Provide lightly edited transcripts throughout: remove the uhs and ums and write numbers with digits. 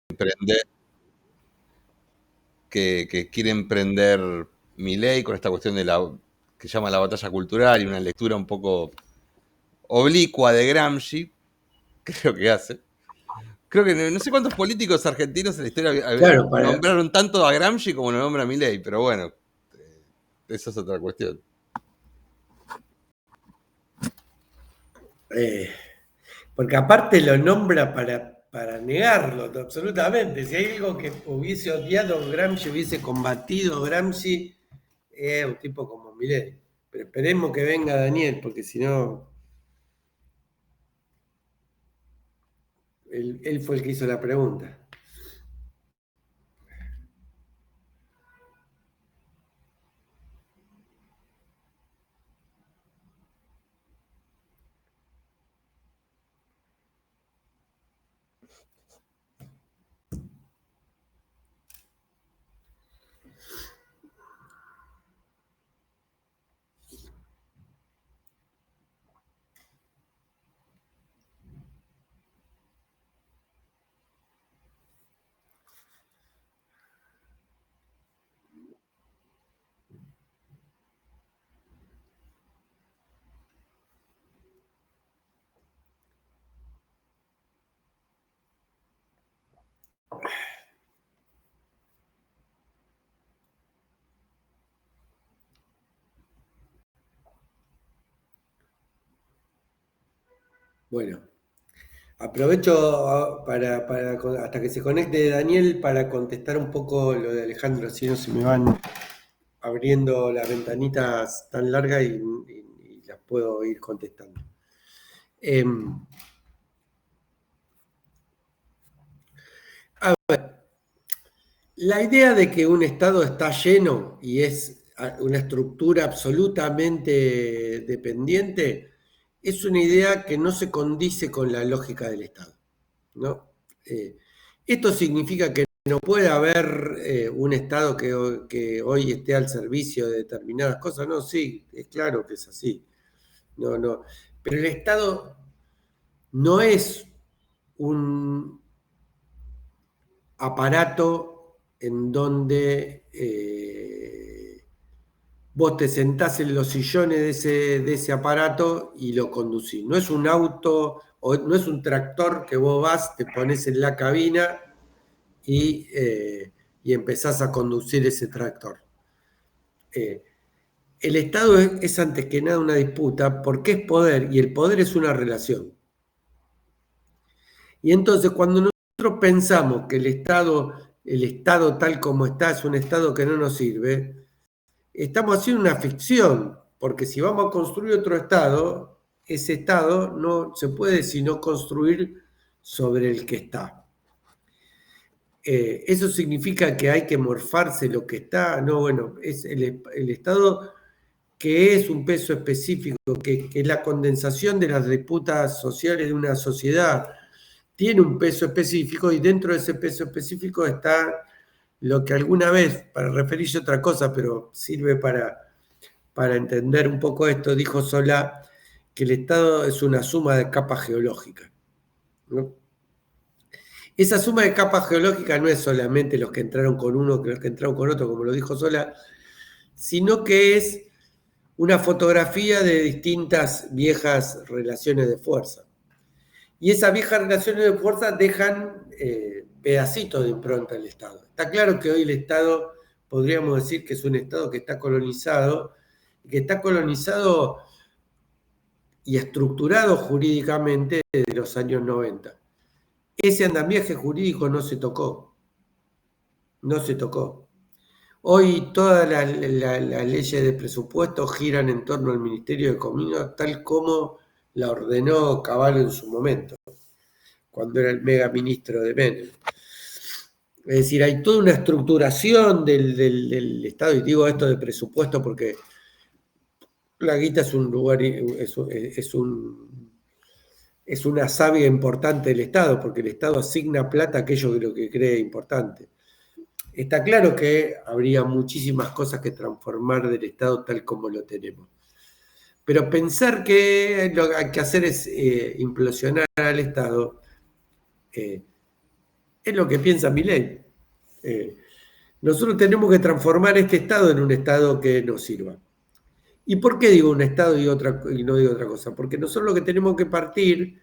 emprender, que quiere emprender Milei con esta cuestión de la que llama la batalla cultural y una lectura un poco oblicua de Gramsci, creo que hace. Creo que no sé cuántos políticos argentinos en la historia Claro, nombraron tanto a Gramsci como lo nombra Milei, pero bueno, esa es otra cuestión. porque aparte lo nombra para negarlo absolutamente. Si hay algo que hubiese odiado Gramsci, hubiese combatido Gramsci, es un tipo como Milei. Pero esperemos que venga Daniel, porque si no, él fue el que hizo la pregunta. Bueno, aprovecho hasta que se conecte Daniel para contestar un poco lo de Alejandro, si no se me van abriendo las ventanitas tan largas y las puedo ir contestando. A ver, la idea de que un Estado está lleno y es una estructura absolutamente dependiente es una idea que no se condice con la lógica del Estado, ¿no? Esto significa que no puede haber un Estado que hoy esté al servicio de determinadas cosas. No, sí, es claro que es así. No, no. Pero el Estado no es un aparato en donde vos te sentás en los sillones de ese aparato y lo conducís. No es un auto o no es un tractor que vos vas, te pones en la cabina y empezás a conducir ese tractor. El Estado es antes que nada una disputa porque es poder y el poder es una relación. Y entonces cuando nosotros pensamos que el Estado tal como está es un Estado que no nos sirve, estamos haciendo una ficción, porque si vamos a construir otro Estado, ese Estado no se puede sino construir sobre el que está. ¿Eso significa que hay que morfarse lo que está? No, bueno, es el Estado que es un peso específico, que es la condensación de las disputas sociales de una sociedad, tiene un peso específico y dentro de ese peso específico está lo que alguna vez, para referirse a otra cosa, pero sirve para entender un poco esto, dijo Solá que el Estado es una suma de capas geológicas, ¿no? Esa suma de capas geológicas no es solamente los que entraron con uno que los que entraron con otro, como lo dijo Solá, sino que es una fotografía de distintas viejas relaciones de fuerza. Y esas viejas relaciones de fuerza dejan pedacitos de impronta al Estado. Está claro que hoy el Estado, podríamos decir que es un Estado que está colonizado y estructurado jurídicamente desde los años 90. Ese andamiaje jurídico no se tocó, no se tocó. Hoy todas las leyes de presupuesto giran en torno al Ministerio de Economía, tal como la ordenó Cavallo en su momento, cuando era el mega ministro de Menem. Es decir, hay toda una estructuración del Estado, y digo esto de presupuesto porque la guita es un lugar, es una savia importante del Estado, porque el Estado asigna plata a aquello que lo que cree importante. Está claro que habría muchísimas cosas que transformar del Estado tal como lo tenemos. Pero pensar que lo que hay que hacer es implosionar al Estado es lo que piensa Milei. Nosotros tenemos que transformar este Estado en un Estado que nos sirva. ¿Y por qué digo un Estado y no digo otra cosa? Porque nosotros lo que tenemos que partir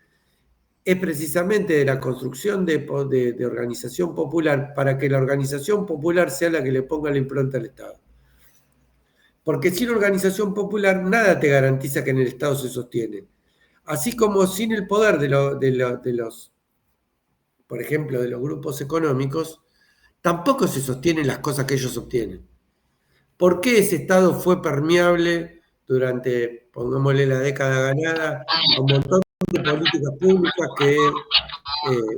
es precisamente de la construcción de organización popular para que la organización popular sea la que le ponga la impronta al Estado. Porque sin organización popular nada te garantiza que en el Estado se sostiene. Así como sin el poder de los, por ejemplo, de los grupos económicos, tampoco se sostienen las cosas que ellos obtienen. ¿Por qué ese Estado fue permeable durante, pongámosle, la década ganada a un montón de políticas públicas que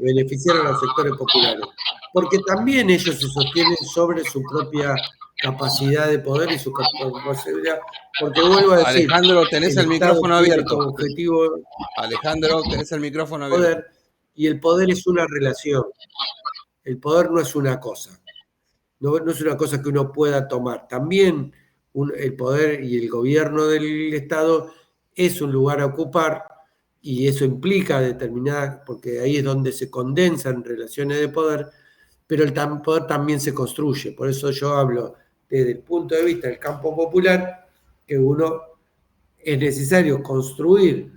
beneficiaron a los sectores populares? Porque también ellos se sostienen sobre su propia capacidad de poder y su capacidad, porque vuelvo a decir, Alejandro, tenés el el Estado micrófono tiene abierto. como objetivo Alejandro, tenés el micrófono abierto. poder, y el poder es una relación. El poder no es una cosa. No es una cosa que uno pueda tomar. También el poder y el gobierno del Estado es un lugar a ocupar y eso implica determinadas, porque ahí es donde se condensan relaciones de poder, pero el poder también se construye. Por eso yo hablo desde el punto de vista del campo popular, que uno es necesario construir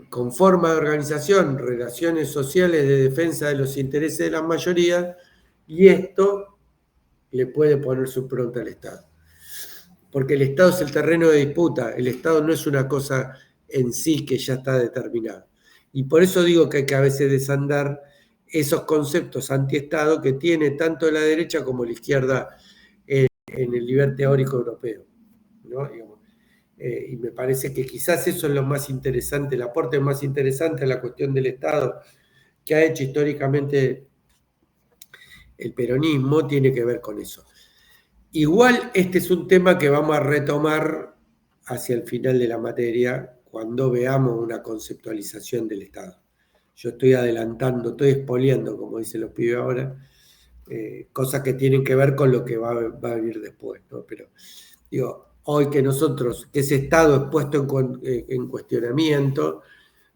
con forma de organización, relaciones sociales de defensa de los intereses de la mayoría, y esto le puede poner su pronta al Estado. Porque el Estado es el terreno de disputa, el Estado no es una cosa en sí que ya está determinada. Y por eso digo que hay que a veces desandar esos conceptos anti-Estado que tiene tanto la derecha como la izquierda en el nivel teórico europeo, ¿no? Y me parece que quizás eso es lo más interesante, el aporte más interesante a la cuestión del Estado que ha hecho históricamente el peronismo tiene que ver con eso. Igual este es un tema que vamos a retomar hacia el final de la materia cuando veamos una conceptualización del Estado. Yo estoy adelantando, estoy expoliando, como dicen los pibes ahora, cosas que tienen que ver con lo que va a venir después, ¿no? Pero digo, hoy que nosotros, que ese Estado es puesto en cuestionamiento,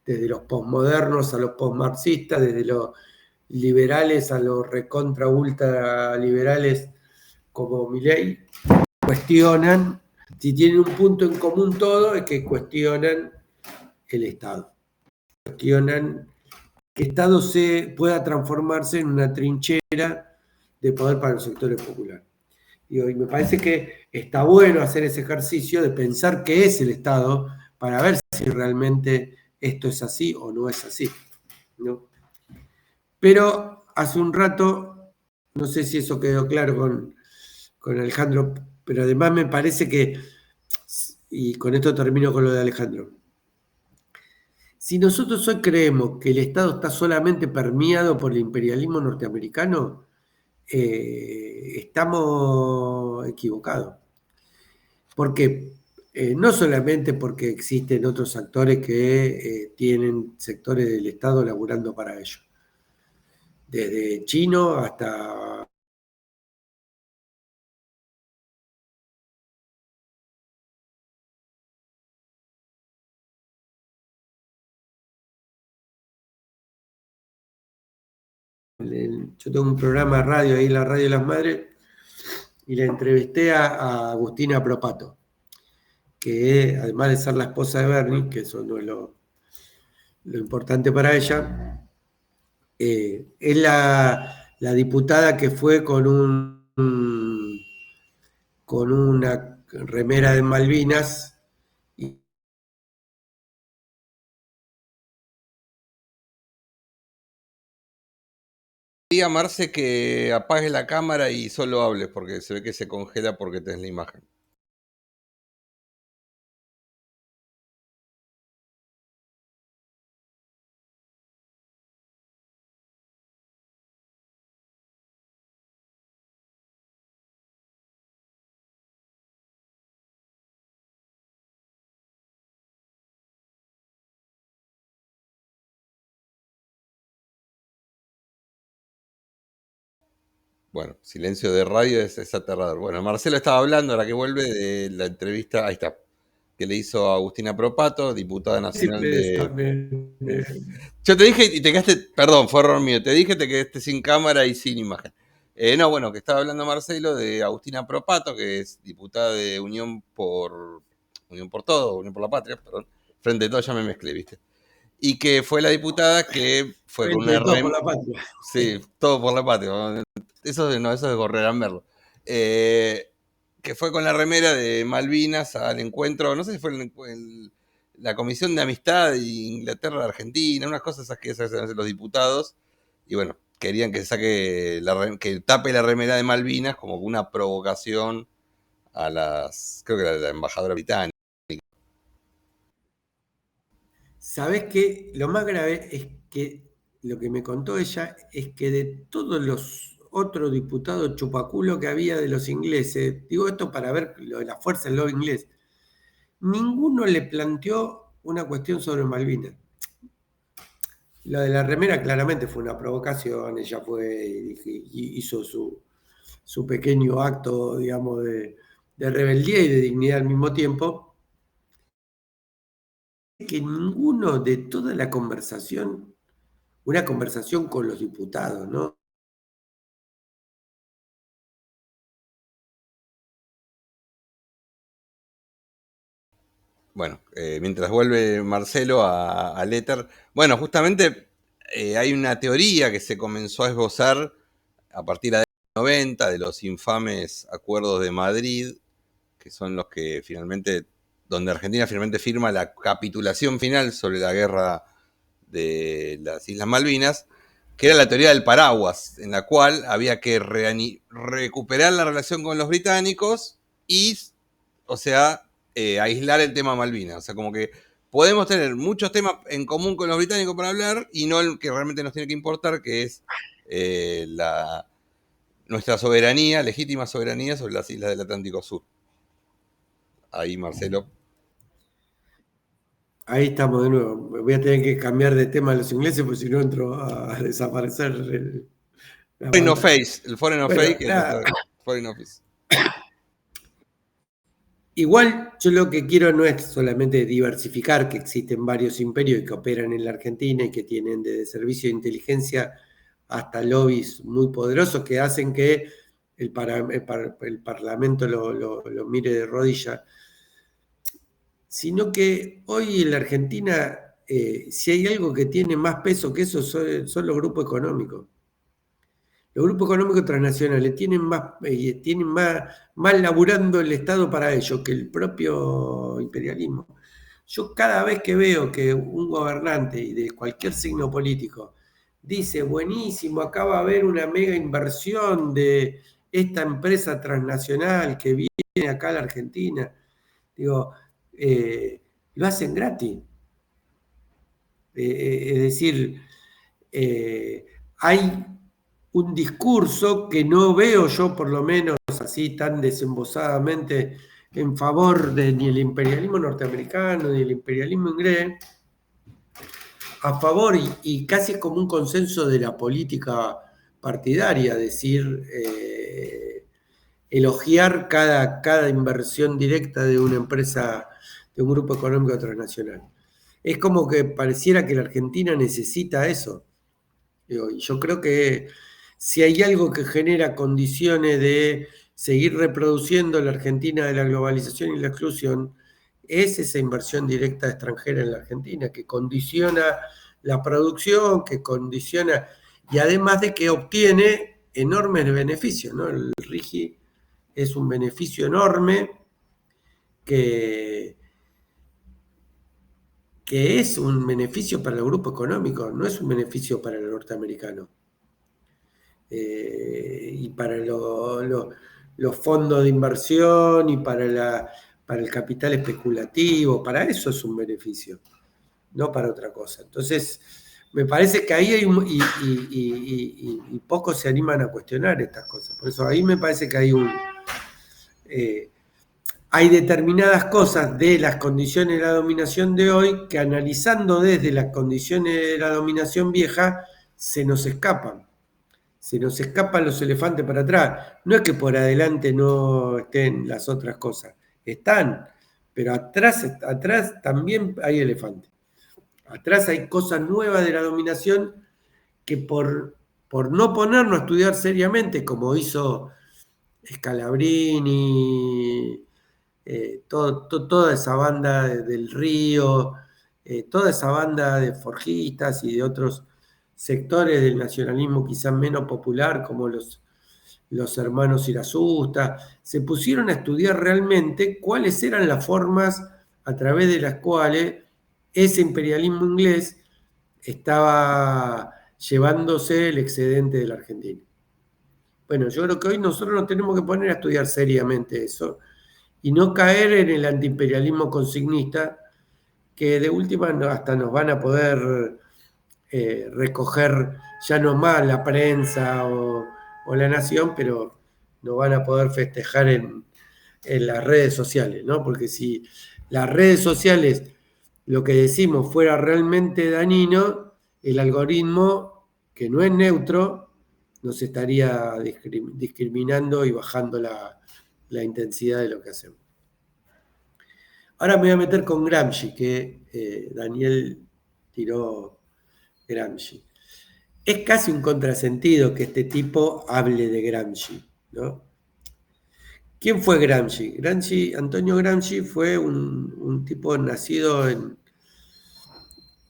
desde los posmodernos a los posmarxistas, desde los liberales a los recontra ultra liberales como Milei, cuestionan, si tienen un punto en común todo, es que cuestionan el Estado. Cuestionan que el Estado pueda transformarse en una trinchera de poder para los sectores populares. Y me parece que está bueno hacer ese ejercicio de pensar qué es el Estado para ver si realmente esto es así o no es así, ¿no? Pero hace un rato, no sé si eso quedó claro con Alejandro, pero además me parece que, y con esto termino con lo de Alejandro, si nosotros hoy creemos que el Estado está solamente permeado por el imperialismo norteamericano, estamos equivocados. Porque no solamente porque existen otros actores que tienen sectores del Estado laburando para ellos, desde chino hasta yo tengo un programa de radio ahí, la Radio de las Madres, y la entrevisté a Agustina Propato, que además de ser la esposa de Bernie, que eso no es lo importante para ella, es la diputada que fue con una remera de Malvinas. Diga a Marce que apague la cámara y solo hables, porque se ve que se congela porque tenés la imagen. Bueno, silencio de radio es aterrador. Bueno, Marcelo estaba hablando, ahora que vuelve, de la entrevista, ahí está, que le hizo a Agustina Propato, diputada nacional Múltiples de... también. Yo te dije y te quedaste, perdón, fue error mío, te dije, te quedaste sin cámara y sin imagen. No, bueno, que estaba hablando Marcelo de Agustina Propato, que es diputada de Unión por Todo, Unión por la Patria, perdón. Frente a todo ya me mezclé, ¿viste? Y que fue la diputada que fue con Frente una de todo por la patria. Sí, todo por la patria. Eso es Gorrerán verlo. Que fue con la remera de Malvinas al encuentro, no sé si fue la Comisión de Amistad de Inglaterra-Argentina, unas cosas esas que hacen los diputados. Y bueno, querían que que tape la remera de Malvinas como una provocación a creo que era la embajadora británica. ¿Sabés qué? Lo más grave es que lo que me contó ella es que de todos los otros diputados chupaculo que había de los ingleses, digo esto para ver lo de la fuerza del lobby inglés, ninguno le planteó una cuestión sobre Malvinas. Lo de la remera claramente fue una provocación, ella fue y hizo su pequeño acto, digamos, de rebeldía y de dignidad al mismo tiempo, que ninguno de toda la conversación, una conversación con los diputados, ¿no? Bueno, mientras vuelve Marcelo al éter, bueno, justamente hay una teoría que se comenzó a esbozar a partir de la década de 90 de los infames acuerdos de Madrid, que son los que finalmente, donde Argentina finalmente firma la capitulación final sobre la guerra de las Islas Malvinas, que era la teoría del paraguas, en la cual había que recuperar la relación con los británicos y, o sea, aislar el tema Malvinas. O sea, como que podemos tener muchos temas en común con los británicos para hablar y no el que realmente nos tiene que importar, que es nuestra soberanía, legítima soberanía sobre las islas del Atlántico Sur. Ahí, Marcelo. Ahí estamos de nuevo. Voy a tener que cambiar de tema a los ingleses porque si no entro a desaparecer la Foreign of pantalla. Face, el Foreign of Bueno, Face, que es nada. nuestro Foreign Office. Igual yo lo que quiero no es solamente diversificar que existen varios imperios que operan en la Argentina y que tienen desde servicio de inteligencia hasta lobbies muy poderosos que hacen que el Parlamento lo mire de rodillas, sino que hoy en la Argentina, si hay algo que tiene más peso que eso, son los grupos económicos. Los grupos económicos transnacionales tienen más laburando el Estado para ellos que el propio imperialismo. Yo cada vez que veo que un gobernante y de cualquier signo político dice, buenísimo, acá va a haber una mega inversión de esta empresa transnacional que viene acá a la Argentina, digo, lo hacen gratis. Es decir, hay un discurso que no veo yo, por lo menos así tan desembosadamente, en favor de ni el imperialismo norteamericano ni el imperialismo inglés, a favor y casi como un consenso de la política partidaria, decir, elogiar cada inversión directa de una empresa, de un grupo económico transnacional. Es como que pareciera que la Argentina necesita eso. Y yo creo que si hay algo que genera condiciones de seguir reproduciendo la Argentina de la globalización y la exclusión, es esa inversión directa extranjera en la Argentina, que condiciona la producción, que condiciona, y además de que obtiene enormes beneficios, ¿no? El RIGI es un beneficio enorme que, que es un beneficio para el grupo económico, no es un beneficio para el norteamericano. Y para los fondos de inversión y para el capital especulativo, para eso es un beneficio, no para otra cosa. Entonces, me parece que ahí hay y pocos se animan a cuestionar estas cosas. Por eso ahí me parece que hay determinadas cosas de las condiciones de la dominación de hoy que analizando desde las condiciones de la dominación vieja se nos escapan. Se nos escapan los elefantes para atrás. No es que por adelante no estén las otras cosas, están, pero atrás también hay elefante. Atrás hay cosas nuevas de la dominación que por no ponernos a estudiar seriamente, como hizo Scalabrini, toda esa banda del Río, toda esa banda de forjistas y de otros sectores del nacionalismo quizás menos popular, como los hermanos Irasusta, se pusieron a estudiar realmente cuáles eran las formas a través de las cuales ese imperialismo inglés estaba llevándose el excedente de la Argentina. Bueno, yo creo que hoy nosotros nos tenemos que poner a estudiar seriamente eso y no caer en el antiimperialismo consignista, que de última hasta nos van a poder recoger ya no más la prensa o La Nación, pero nos van a poder festejar en las redes sociales, ¿no? Porque si las redes sociales, lo que decimos, fuera realmente dañino, el algoritmo, que no es neutro, nos estaría discriminando y bajando la intensidad de lo que hacemos. Ahora me voy a meter con Gramsci, que Daniel tiró Gramsci. Es casi un contrasentido que este tipo hable de Gramsci, ¿no? ¿Quién fue Gramsci? Antonio Gramsci fue un tipo nacido en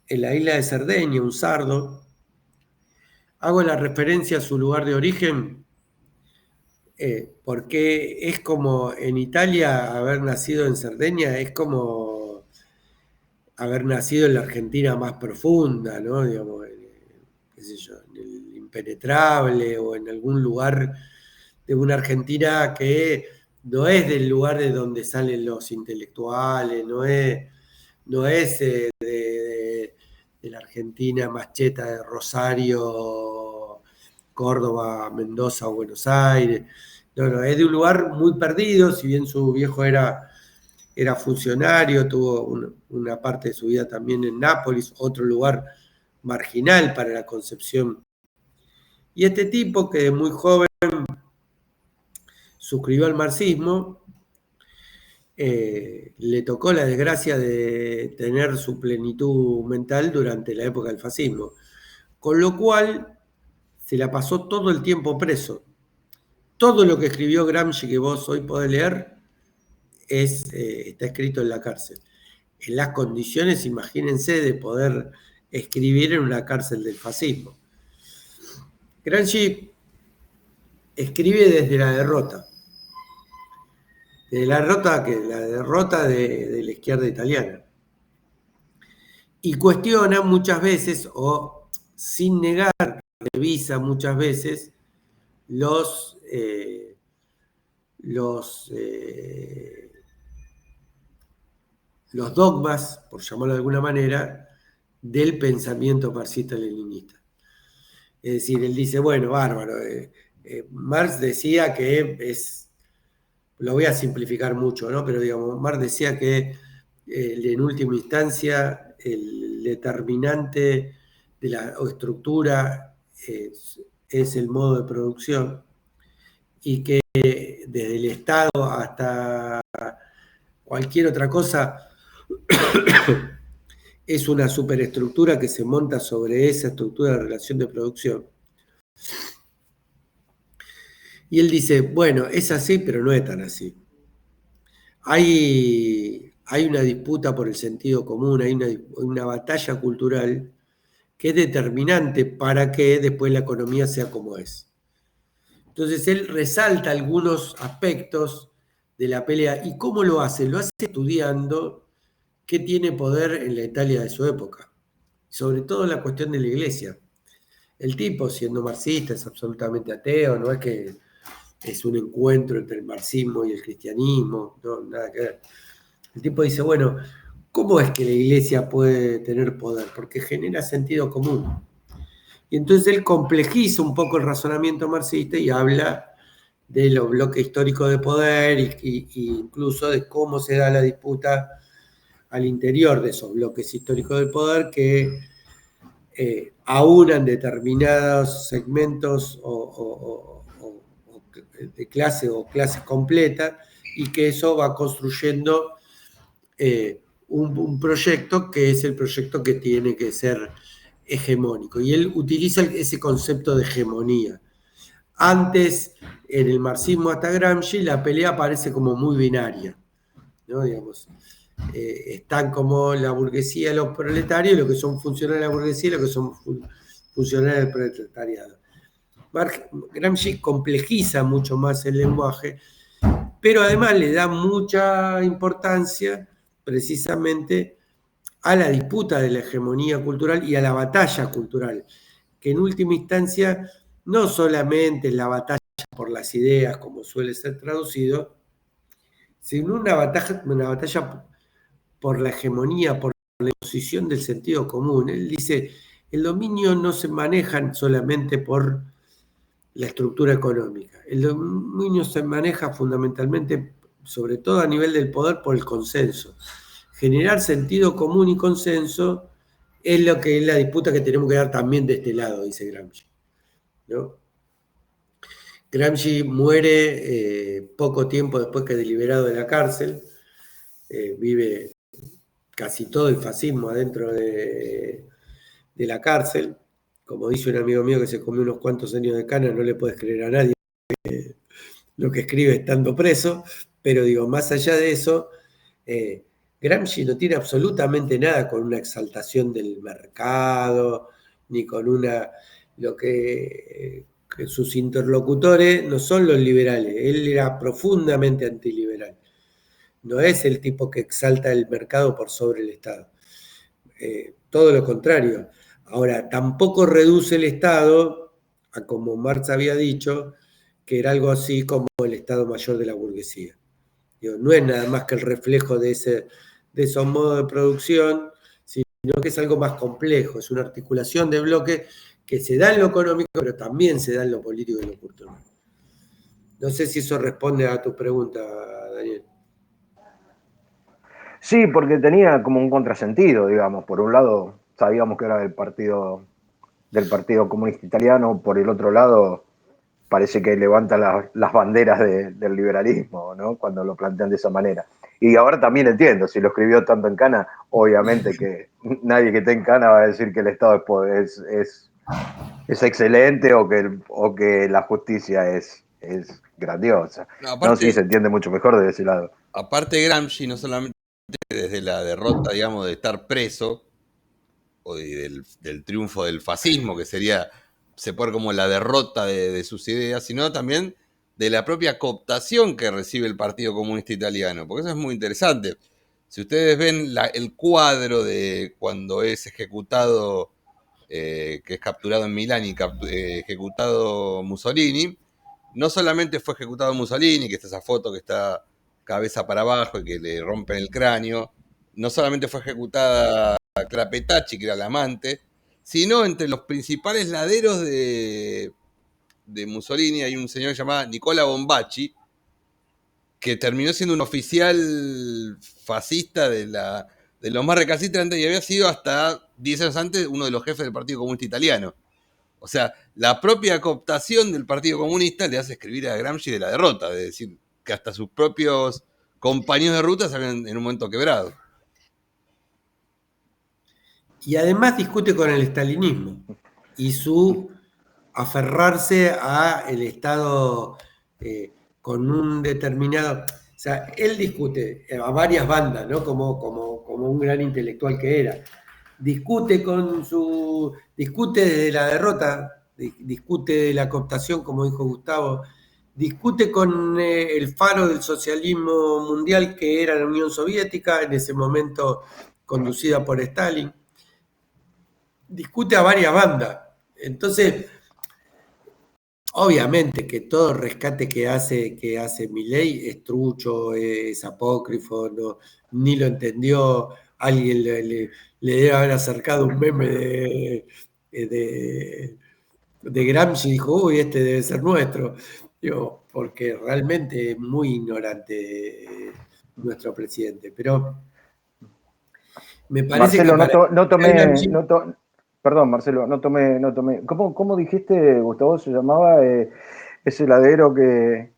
la isla de Cerdeña, un sardo. Hago la referencia a su lugar de origen porque es como en Italia haber nacido en Cerdeña, es como haber nacido en la Argentina más profunda, ¿no? Digamos, qué sé yo, en el impenetrable o en algún lugar de una Argentina que no es del lugar de donde salen los intelectuales, no es de la Argentina más cheta de Rosario, Córdoba, Mendoza o Buenos Aires. No, es de un lugar muy perdido, si bien su viejo era funcionario, tuvo una parte de su vida también en Nápoles, otro lugar marginal para la Concepción. Y este tipo que de muy joven suscribió al marxismo, le tocó la desgracia de tener su plenitud mental durante la época del fascismo, con lo cual se la pasó todo el tiempo preso. Todo lo que escribió Gramsci que vos hoy podés leer está escrito en la cárcel. En las condiciones, imagínense, de poder escribir en una cárcel del fascismo. Gramsci escribe desde la derrota. La derrota de la izquierda italiana. Y cuestiona muchas veces, o sin negar, revisa muchas veces los dogmas, por llamarlo de alguna manera, del pensamiento marxista-leninista. Es decir, él dice, bueno, bárbaro, Marx decía que lo voy a simplificar mucho, ¿no? Pero digamos, Marx decía que en última instancia el determinante de la estructura es el modo de producción y que desde el Estado hasta cualquier otra cosa es una superestructura que se monta sobre esa estructura de relación de producción. Y él dice, bueno, es así, pero no es tan así. Hay una disputa por el sentido común, hay una batalla cultural que es determinante para que después la economía sea como es. Entonces él resalta algunos aspectos de la pelea. ¿Y cómo lo hace? Lo hace estudiando qué tiene poder en la Italia de su época. Sobre todo la cuestión de la iglesia. El tipo, siendo marxista, es absolutamente ateo, no es que es un encuentro entre el marxismo y el cristianismo, no, nada que ver. El tipo dice, bueno, ¿cómo es que la iglesia puede tener poder? Porque genera sentido común. Y entonces él complejiza un poco el razonamiento marxista y habla de los bloques históricos de poder y incluso de cómo se da la disputa al interior de esos bloques históricos de poder que aunan determinados segmentos de clase o clases completas y que eso va construyendo un proyecto que es el proyecto que tiene que ser hegemónico. Y él utiliza ese concepto de hegemonía. Antes, en el marxismo hasta Gramsci, la pelea parece como muy binaria, ¿no? Digamos, están como la burguesía y los proletarios, lo que son funcionarios de la burguesía y lo que son funcionarios del proletariado. Gramsci complejiza mucho más el lenguaje, pero además le da mucha importancia precisamente a la disputa de la hegemonía cultural y a la batalla cultural, que en última instancia no solamente es la batalla por las ideas, como suele ser traducido, sino una batalla por la hegemonía, por la imposición del sentido común. Él dice, el dominio no se maneja solamente por la estructura económica, el dominio se maneja fundamentalmente, sobre todo a nivel del poder, por el consenso. Generar sentido común y consenso es lo que es la disputa que tenemos que dar también de este lado, dice Gramsci, ¿no? Gramsci muere poco tiempo después que es liberado de la cárcel, vive casi todo el fascismo adentro de la cárcel. Como dice un amigo mío que se comió unos cuantos años de cana, no le puedes creer a nadie lo que escribe estando preso, pero digo, más allá de eso, Gramsci no tiene absolutamente nada con una exaltación del mercado, ni con lo que sus interlocutores no son los liberales, él era profundamente antiliberal. No es el tipo que exalta el mercado por sobre el Estado. Todo lo contrario. Ahora, tampoco reduce el Estado a, como Marx había dicho, que era algo así como el Estado Mayor de la burguesía. Digo, no es nada más que el reflejo de esos modos de producción, sino que es algo más complejo, es una articulación de bloques que se da en lo económico, pero también se da en lo político y en lo cultural. No sé si eso responde a tu pregunta, Daniel. Sí, porque tenía como un contrasentido, digamos. Por un lado, sabíamos que era del Partido Comunista Italiano, por el otro lado, parece que levanta las banderas del liberalismo, ¿no? Cuando lo plantean de esa manera. Y ahora también entiendo, si lo escribió tanto en Cana, obviamente que nadie que esté en Cana va a decir que el Estado es excelente o que la justicia es grandiosa. No, No, sí, aparte, se entiende mucho mejor de ese lado. aparte Gramsci, no solamente desde la derrota, digamos, de estar preso, o del triunfo del fascismo, que sería, se puede como la derrota de sus ideas, sino también de la propia cooptación que recibe el Partido Comunista Italiano, porque eso es muy interesante. Si ustedes ven el cuadro de cuando es ejecutado, que es capturado en Milán y ejecutado Mussolini, no solamente fue ejecutado Mussolini, que está esa foto que está cabeza para abajo y que le rompen el cráneo, no solamente fue ejecutada Clara Petacci, que era la amante, sino entre los principales laderos de Mussolini hay un señor llamado Nicola Bombacci, que terminó siendo un oficial fascista de los más recalcitrantes y había sido hasta 10 años antes uno de los jefes del Partido Comunista Italiano. O sea, la propia cooptación del Partido Comunista le hace escribir a Gramsci de la derrota, de decir que hasta sus propios compañeros de ruta se habían en un momento quebrado. Y además discute con el estalinismo y su aferrarse a el Estado con un determinado... O sea, él discute a varias bandas, ¿no? Como un gran intelectual que era. Discute de la derrota, discute de la cooptación, como dijo Gustavo, discute con el faro del socialismo mundial que era la Unión Soviética, en ese momento conducida por Stalin, discute a varias bandas. Entonces, obviamente que todo rescate que hace Milei es trucho, es apócrifo, no, ni lo entendió, alguien le debe haber acercado un meme de Gramsci y dijo, uy, este debe ser nuestro. Digo, porque realmente es muy ignorante nuestro presidente. Pero me parece que Marcelo, para Gramsci, perdón, Marcelo, no tomé. ¿Cómo dijiste, Gustavo, se llamaba ese heladero que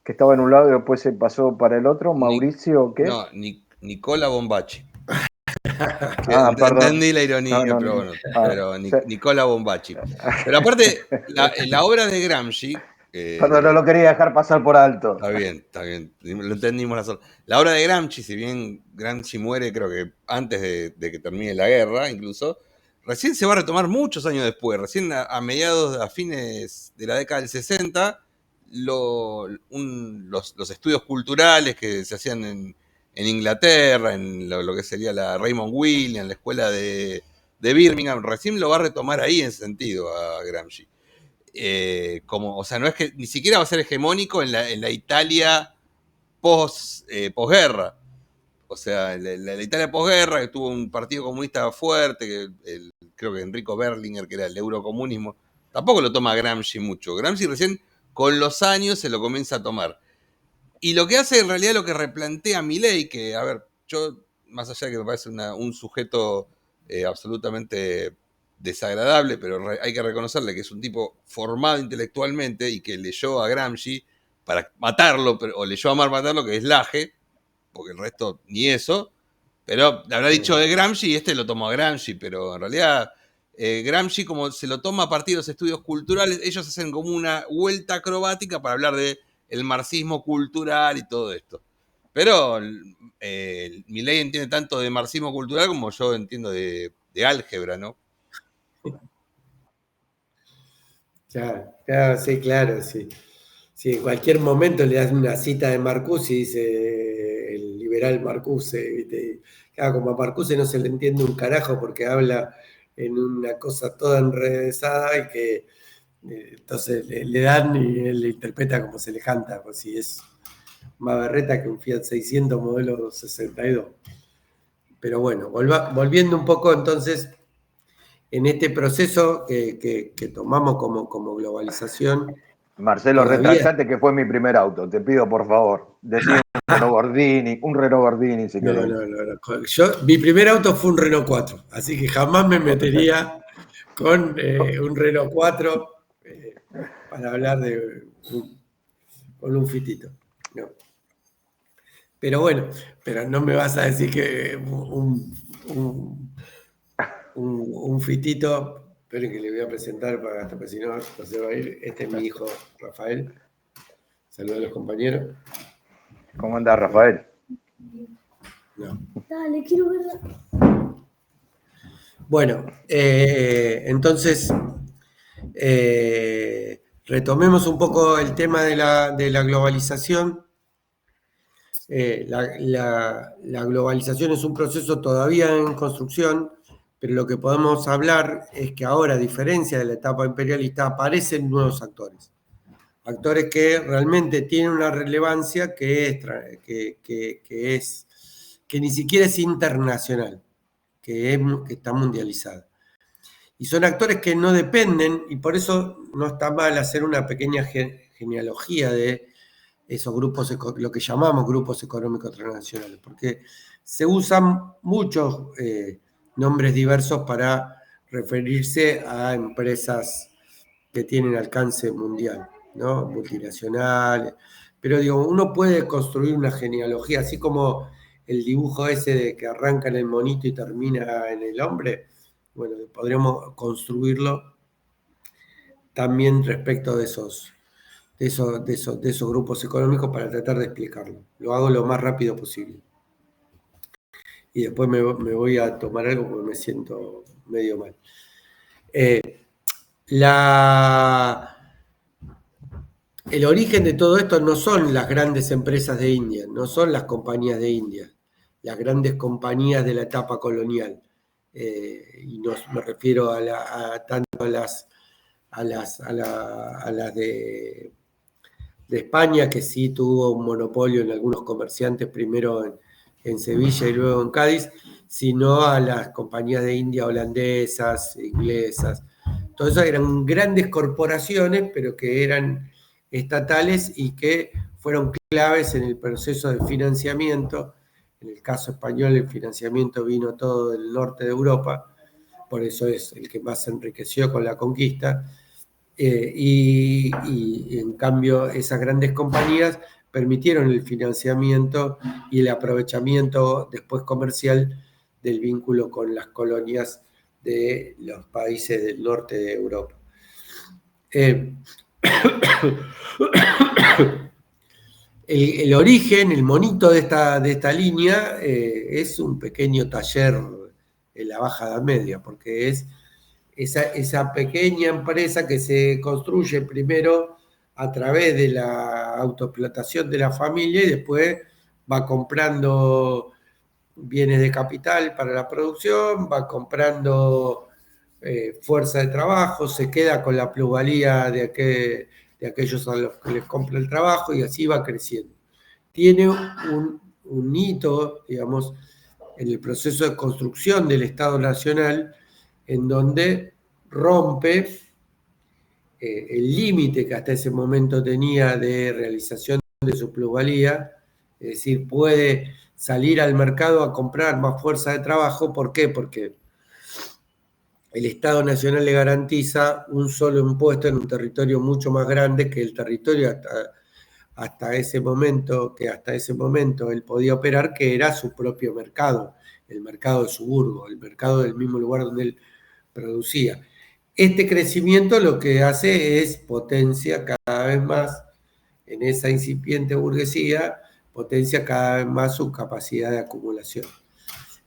que estaba en un lado y después se pasó para el otro, Mauricio, ¿qué? No, Nicola Bombacci. Perdón. Entendí la ironía, No, pero no. bueno, pero Nicola Bombacci. Pero aparte, la obra de Gramsci, Perdón, no lo quería dejar pasar por alto. está bien, lo entendimos. La obra de Gramsci, si bien Gramsci muere, creo que antes de que termine la guerra, incluso, recién se va a retomar muchos años después, recién a fines de la década del 60, los estudios culturales que se hacían en Inglaterra, en lo que sería la Raymond Williams, la escuela de Birmingham, recién lo va a retomar ahí en ese sentido a Gramsci. O sea, no es que ni siquiera va a ser hegemónico en la Italia posguerra. O sea, la Italia posguerra, que tuvo un partido comunista fuerte, creo que Enrico Berlinguer, que era el eurocomunismo, tampoco lo toma Gramsci mucho. Gramsci recién con los años se lo comienza a tomar. Y lo que hace en realidad, lo que replantea Milei, que, a ver, yo, más allá de que me parece un sujeto absolutamente desagradable, pero hay que reconocerle que es un tipo formado intelectualmente y que leyó a Gramsci para matarlo, o leyó a matarlo, que es Laje, porque el resto ni eso, pero le habrá dicho de Gramsci y lo tomó a Gramsci, pero en realidad Gramsci, como se lo toma a partir de los estudios culturales, ellos hacen como una vuelta acrobática para hablar de el marxismo cultural y todo esto. Pero Milei entiende tanto de marxismo cultural como yo entiendo de álgebra, ¿no? Claro, sí, claro, sí. Si en cualquier momento le das una cita de Marcuse y dice el liberal Marcuse, ¿viste? Claro, como a Marcuse no se le entiende un carajo porque habla en una cosa toda enrevesada y que entonces le dan y él le interpreta como se le canta, pues si es más berreta que un Fiat 600 modelo 62. Pero bueno, volviendo un poco entonces en este proceso que tomamos como globalización. Marcelo, Todavía. retractate que fue mi primer auto. Te pido, por favor, decime un Renault Gordini si querés. No. Mi primer auto fue un Renault 4, así que jamás me metería con un Renault 4 para hablar con un fitito. No. Pero bueno, pero no me vas a decir que un fitito, esperen que le voy a presentar porque si no, no se va a ir. Este es mi hijo Rafael. Saludos a los compañeros. ¿Cómo andás, Rafael? No. Dale, quiero verla. Bueno, entonces retomemos un poco el tema de la globalización. La globalización es un proceso todavía en construcción, pero lo que podemos hablar es que ahora, a diferencia de la etapa imperialista, aparecen nuevos actores. Actores que realmente tienen una relevancia que ni siquiera es internacional, que está mundializada. Y son actores que no dependen, y por eso no está mal hacer una pequeña genealogía de esos grupos, lo que llamamos grupos económicos transnacionales, porque se usan muchos nombres diversos para referirse a empresas que tienen alcance mundial, ¿no? Multinacionales. Pero digo, uno puede construir una genealogía, así como el dibujo ese de que arranca en el monito y termina en el hombre. Bueno, podríamos construirlo también respecto de esos grupos económicos para tratar de explicarlo. Lo hago lo más rápido posible. Y después me voy a tomar algo porque me siento medio mal. El origen de todo esto no son las grandes empresas de India, no son las compañías de India, las grandes compañías de la etapa colonial. Y no me refiero tanto a las de España, que sí tuvo un monopolio en algunos comerciantes, primero en Sevilla y luego en Cádiz, sino a las compañías de India holandesas, inglesas. Todo eso eran grandes corporaciones, pero que eran estatales y que fueron claves en el proceso de financiamiento. En el caso español, el financiamiento vino todo del norte de Europa, por eso es el que más se enriqueció con la conquista. y en cambio esas grandes compañías permitieron el financiamiento y el aprovechamiento después comercial del vínculo con las colonias de los países del norte de Europa. El origen, el monito de esta línea es un pequeño taller en la Baja Edad Media, porque es esa pequeña empresa que se construye primero a través de la autoexplotación de la familia y después va comprando bienes de capital para la producción, va comprando fuerza de trabajo, se queda con la plusvalía de aquellos a los que les compra el trabajo y así va creciendo. Tiene un hito, digamos, en el proceso de construcción del Estado Nacional, en donde rompe el límite que hasta ese momento tenía de realización de su plusvalía, es decir, puede salir al mercado a comprar más fuerza de trabajo. ¿Por qué? Porque el Estado Nacional le garantiza un solo impuesto en un territorio mucho más grande que el territorio hasta ese momento él podía operar, que era su propio mercado, el mercado de Suburgo, el mercado del mismo lugar donde él producía. Este crecimiento lo que hace es potencia cada vez más en esa incipiente burguesía, potencia cada vez más su capacidad de acumulación.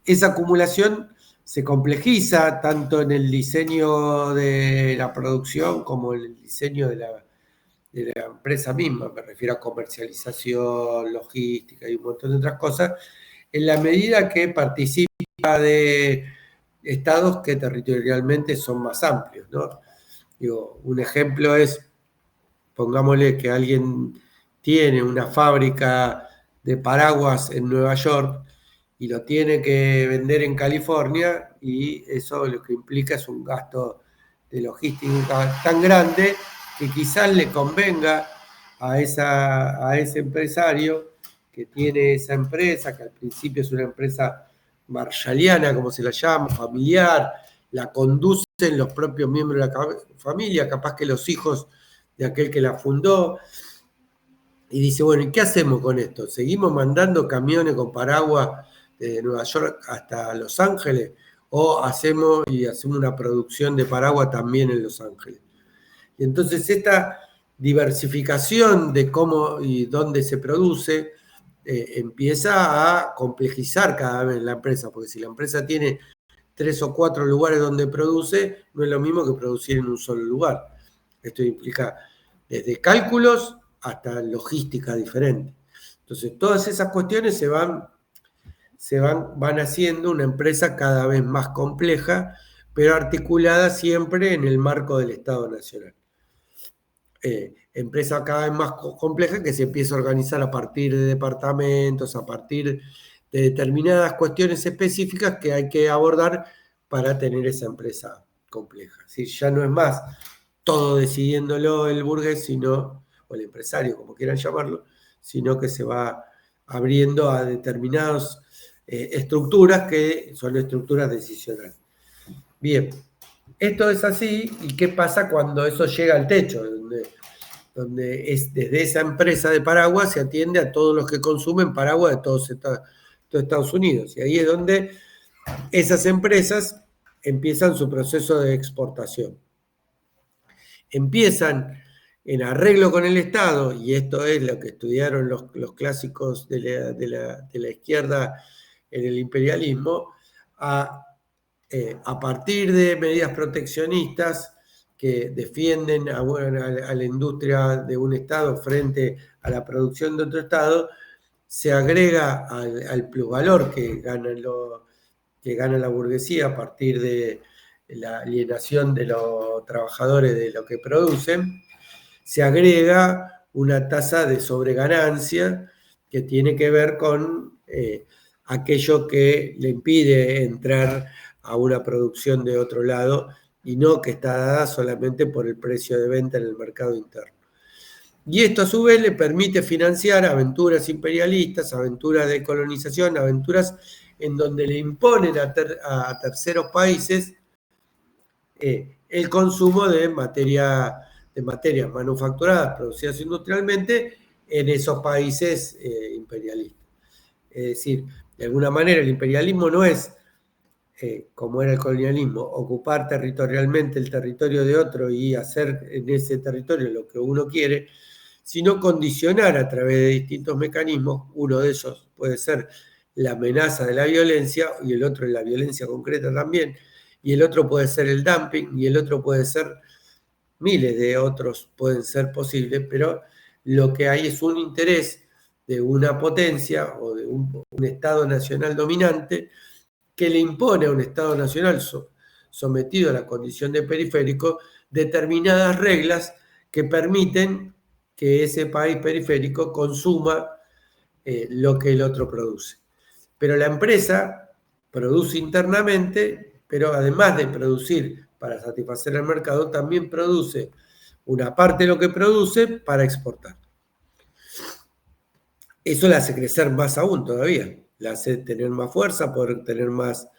Esa acumulación se complejiza tanto en el diseño de la producción como en el diseño de la empresa misma, me refiero a comercialización, logística y un montón de otras cosas, en la medida que participa de estados que territorialmente son más amplios, ¿no? Digo, un ejemplo es, pongámosle que alguien tiene una fábrica de paraguas en Nueva York y lo tiene que vender en California, y eso lo que implica es un gasto de logística tan grande que quizás le convenga a ese empresario que tiene esa empresa, que al principio es una empresa marshalliana, como se la llama, familiar, la conducen los propios miembros de la familia, capaz que los hijos de aquel que la fundó, y dice, bueno, ¿y qué hacemos con esto? ¿Seguimos mandando camiones con paraguas de Nueva York hasta Los Ángeles? ¿O hacemos una producción de paraguas también en Los Ángeles? Y entonces esta diversificación de cómo y dónde se produce empieza a complejizar cada vez la empresa, porque si la empresa tiene 3 o 4 lugares donde produce, no es lo mismo que producir en un solo lugar. Esto implica desde cálculos hasta logística diferente. Entonces, todas esas cuestiones van haciendo una empresa cada vez más compleja, pero articulada siempre en el marco del Estado Nacional. Empresa cada vez más compleja que se empieza a organizar a partir de departamentos, a partir de determinadas cuestiones específicas que hay que abordar para tener esa empresa compleja. ¿Sí? Ya no es más todo decidiéndolo el burgués, o el empresario, como quieran llamarlo, sino que se va abriendo a determinadas estructuras que son estructuras decisionales. Bien, esto es así, ¿y qué pasa cuando eso llega al techo? Donde es desde esa empresa de paraguas se atiende a todos los que consumen paraguas de todo Estados Unidos. Y ahí es donde esas empresas empiezan su proceso de exportación. Empiezan en arreglo con el Estado, y esto es lo que estudiaron los clásicos de la izquierda en el imperialismo, a partir de medidas proteccionistas que defienden a la industria de un Estado frente a la producción de otro Estado, se agrega al plusvalor que gana la burguesía a partir de la alienación de los trabajadores de lo que producen, se agrega una tasa de sobreganancia que tiene que ver con aquello que le impide entrar a una producción de otro lado y no que está dada solamente por el precio de venta en el mercado interno. Y esto a su vez le permite financiar aventuras imperialistas, aventuras de colonización, aventuras en donde le imponen a terceros países el consumo de materia de materias manufacturadas, producidas industrialmente, en esos países imperialistas. Es decir, de alguna manera el imperialismo no es, como era el colonialismo, ocupar territorialmente el territorio de otro y hacer en ese territorio lo que uno quiere, sino condicionar a través de distintos mecanismos. Uno de ellos puede ser la amenaza de la violencia, y el otro es la violencia concreta también, y el otro puede ser el dumping, y el otro puede ser, miles de otros pueden ser posibles, pero lo que hay es un interés de una potencia o de un Estado nacional dominante que le impone a un Estado nacional sometido a la condición de periférico determinadas reglas que permiten que ese país periférico consuma lo que el otro produce. Pero la empresa produce internamente, pero además de producir para satisfacer al mercado, también produce una parte de lo que produce para exportar. Eso la hace crecer más aún todavía, la hace tener más fuerza, poder tener más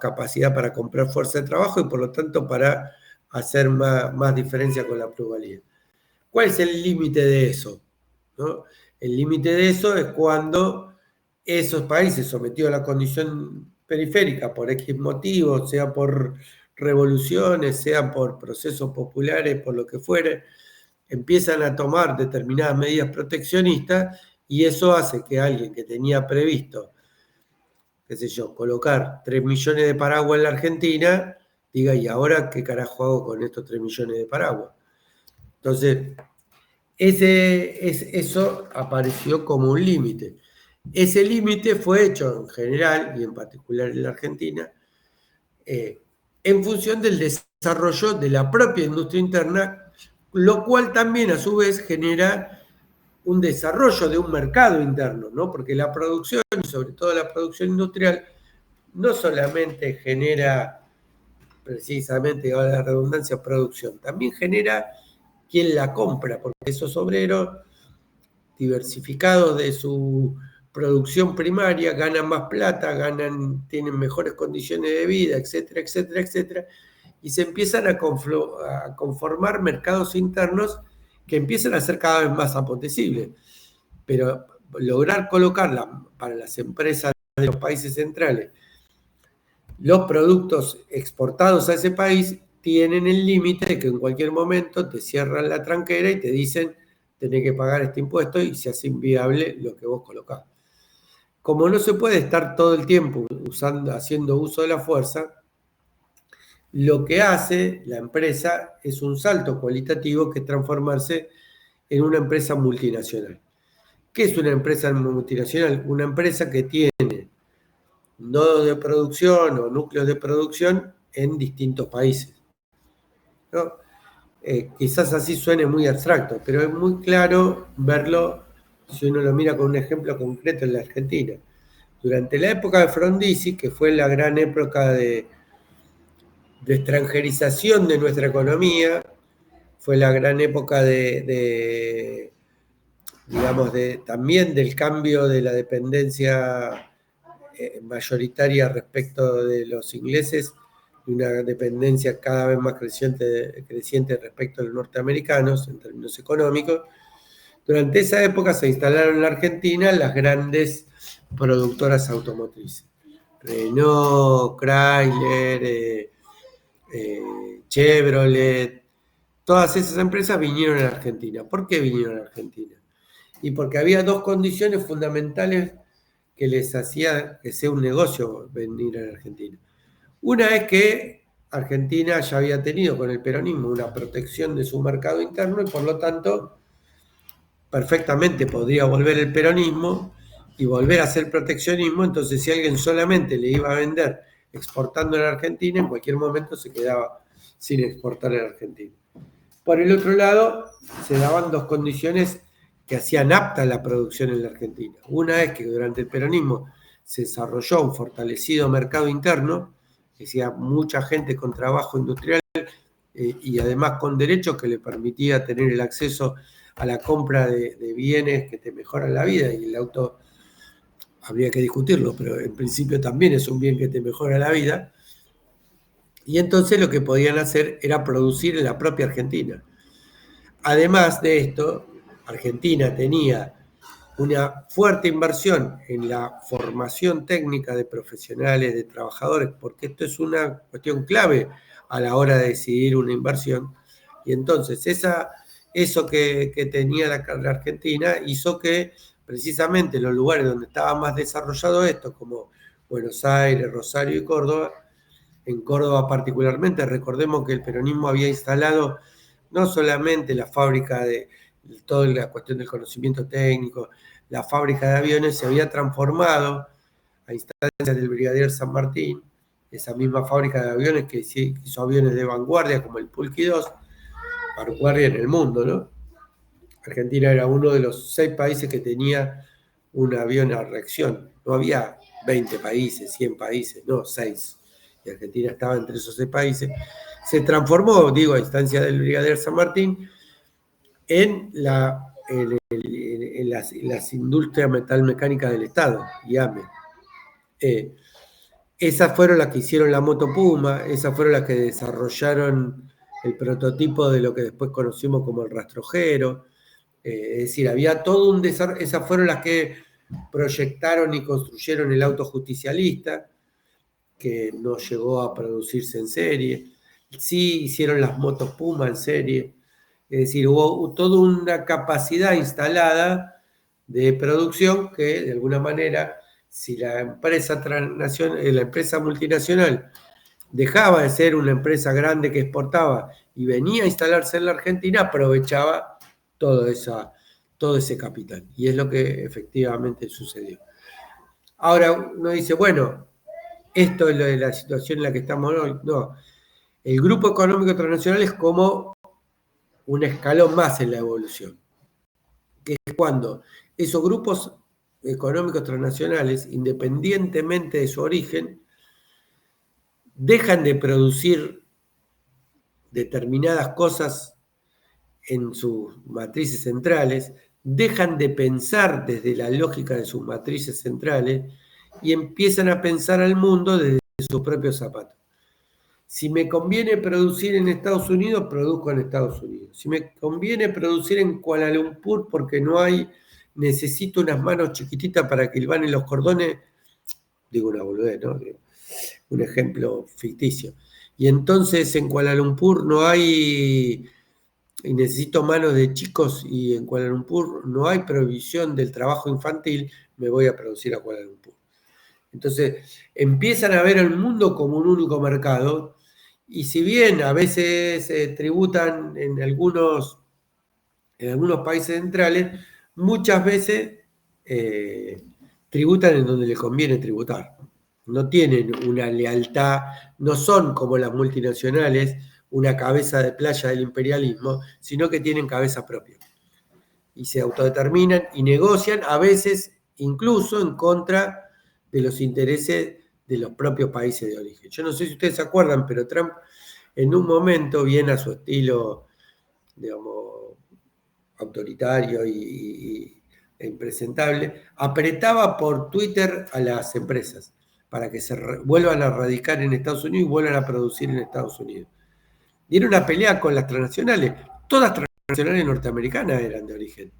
capacidad para comprar fuerza de trabajo y por lo tanto para hacer más diferencia con la plusvalía. ¿Cuál es el límite de eso? ¿No? El límite de eso es cuando esos países sometidos a la condición periférica por X motivos, sea por revoluciones, sea por procesos populares, por lo que fuere, empiezan a tomar determinadas medidas proteccionistas y eso hace que alguien que tenía previsto, qué sé yo, colocar 3 millones de paraguas en la Argentina, diga, ¿y ahora qué carajo hago con estos 3 millones de paraguas? Entonces, eso apareció como un límite. Ese límite fue hecho en general, y en particular en la Argentina, en función del desarrollo de la propia industria interna, lo cual también a su vez genera un desarrollo de un mercado interno, ¿no? Porque la producción, y sobre todo la producción industrial, no solamente genera, precisamente, a la redundancia, producción, también genera quien la compra, porque esos obreros diversificados de su producción primaria ganan más plata, tienen mejores condiciones de vida, etcétera, etcétera, etcétera, y se empiezan a conformar mercados internos que empiezan a ser cada vez más apetecibles. Pero lograr colocarla para las empresas de los países centrales, los productos exportados a ese país tienen el límite de que en cualquier momento te cierran la tranquera y te dicen tenés que pagar este impuesto y se hace inviable lo que vos colocás. Como no se puede estar todo el tiempo haciendo uso de la fuerza, lo que hace la empresa es un salto cualitativo que es transformarse en una empresa multinacional. ¿Qué es una empresa multinacional? Una empresa que tiene nodos de producción o núcleos de producción en distintos países, ¿no? Quizás así suene muy abstracto, pero es muy claro verlo si uno lo mira con un ejemplo concreto en la Argentina. Durante la época de Frondizi, que fue la gran época de extranjerización de nuestra economía, fue la gran época también del cambio de la dependencia mayoritaria respecto de los ingleses, y una dependencia cada vez más creciente respecto a los norteamericanos en términos económicos. Durante esa época se instalaron en la Argentina las grandes productoras automotrices. Renault, Chrysler, Chevrolet, todas esas empresas vinieron a la Argentina. ¿Por qué vinieron a la Argentina? Y porque había dos condiciones fundamentales que les hacía que sea un negocio venir a la Argentina. Una es que Argentina ya había tenido con el peronismo una protección de su mercado interno y por lo tanto perfectamente podría volver el peronismo y volver a hacer proteccionismo, entonces si alguien solamente le iba a vender exportando a la Argentina, en cualquier momento se quedaba sin exportar a la Argentina. Por el otro lado, se daban dos condiciones que hacían apta la producción en la Argentina. Una es que durante el peronismo se desarrolló un fortalecido mercado interno, que decía mucha gente con trabajo industrial y además con derechos que le permitía tener el acceso a la compra de bienes que te mejoran la vida, y el auto habría que discutirlo, pero en principio también es un bien que te mejora la vida. Y entonces lo que podían hacer era producir en la propia Argentina. Además de esto, Argentina tenía una fuerte inversión en la formación técnica de profesionales, de trabajadores, porque esto es una cuestión clave a la hora de decidir una inversión. Y entonces eso que tenía la Argentina hizo que precisamente los lugares donde estaba más desarrollado esto, como Buenos Aires, Rosario y Córdoba, en Córdoba particularmente, recordemos que el peronismo había instalado no solamente la fábrica de toda la cuestión del conocimiento técnico, la fábrica de aviones se había transformado a instancias del Brigadier San Martín, esa misma fábrica de aviones que hizo aviones de vanguardia como el Pulqui 2, vanguardia en el mundo, ¿no? Argentina era uno de los 6 países que tenía un avión a reacción. No había 20 países, 100 países, no, 6. Y Argentina estaba entre esos 6 países. Se transformó, digo, a instancia del Brigadier San Martín, en las industrias metalmecánicas del Estado, IAME. Esas fueron las que hicieron la moto Puma, esas fueron las que desarrollaron el prototipo de lo que después conocimos como el rastrojero. Es decir, había todo un desarrollo, esas fueron las que proyectaron y construyeron el auto justicialista, que no llegó a producirse en serie. Sí hicieron las motos Puma en serie. Es decir, hubo toda una capacidad instalada de producción que, de alguna manera, si la empresa multinacional dejaba de ser una empresa grande que exportaba y venía a instalarse en la Argentina, aprovechaba todo ese capital. Y es lo que efectivamente sucedió. Ahora uno dice, bueno, esto es lo de la situación en la que estamos hoy. No, el Grupo Económico Transnacional es como un escalón más en la evolución, que es cuando esos grupos económicos transnacionales, independientemente de su origen, dejan de producir determinadas cosas en sus matrices centrales, dejan de pensar desde la lógica de sus matrices centrales y empiezan a pensar al mundo desde sus propios zapatos. Si me conviene producir en Estados Unidos, produzco en Estados Unidos. Si me conviene producir en Kuala Lumpur porque necesito unas manos chiquititas para que hilvanen los cordones, digo una boludez, ¿no? Un ejemplo ficticio. Y entonces en Kuala Lumpur y necesito manos de chicos y en Kuala Lumpur no hay prohibición del trabajo infantil, me voy a producir a Kuala Lumpur. Entonces empiezan a ver el mundo como un único mercado y si bien a veces tributan en algunos países centrales, muchas veces tributan en donde les conviene tributar. No tienen una lealtad, no son como las multinacionales, una cabeza de playa del imperialismo, sino que tienen cabeza propia. Y se autodeterminan y negocian, a veces incluso en contra de los intereses de los propios países de origen. Yo no sé si ustedes se acuerdan, pero Trump en un momento, bien a su estilo, digamos, autoritario e impresentable, apretaba por Twitter a las empresas para que se vuelvan a radicar en Estados Unidos y vuelvan a producir en Estados Unidos. Y era una pelea con las transnacionales. Todas transnacionales norteamericanas eran de origen.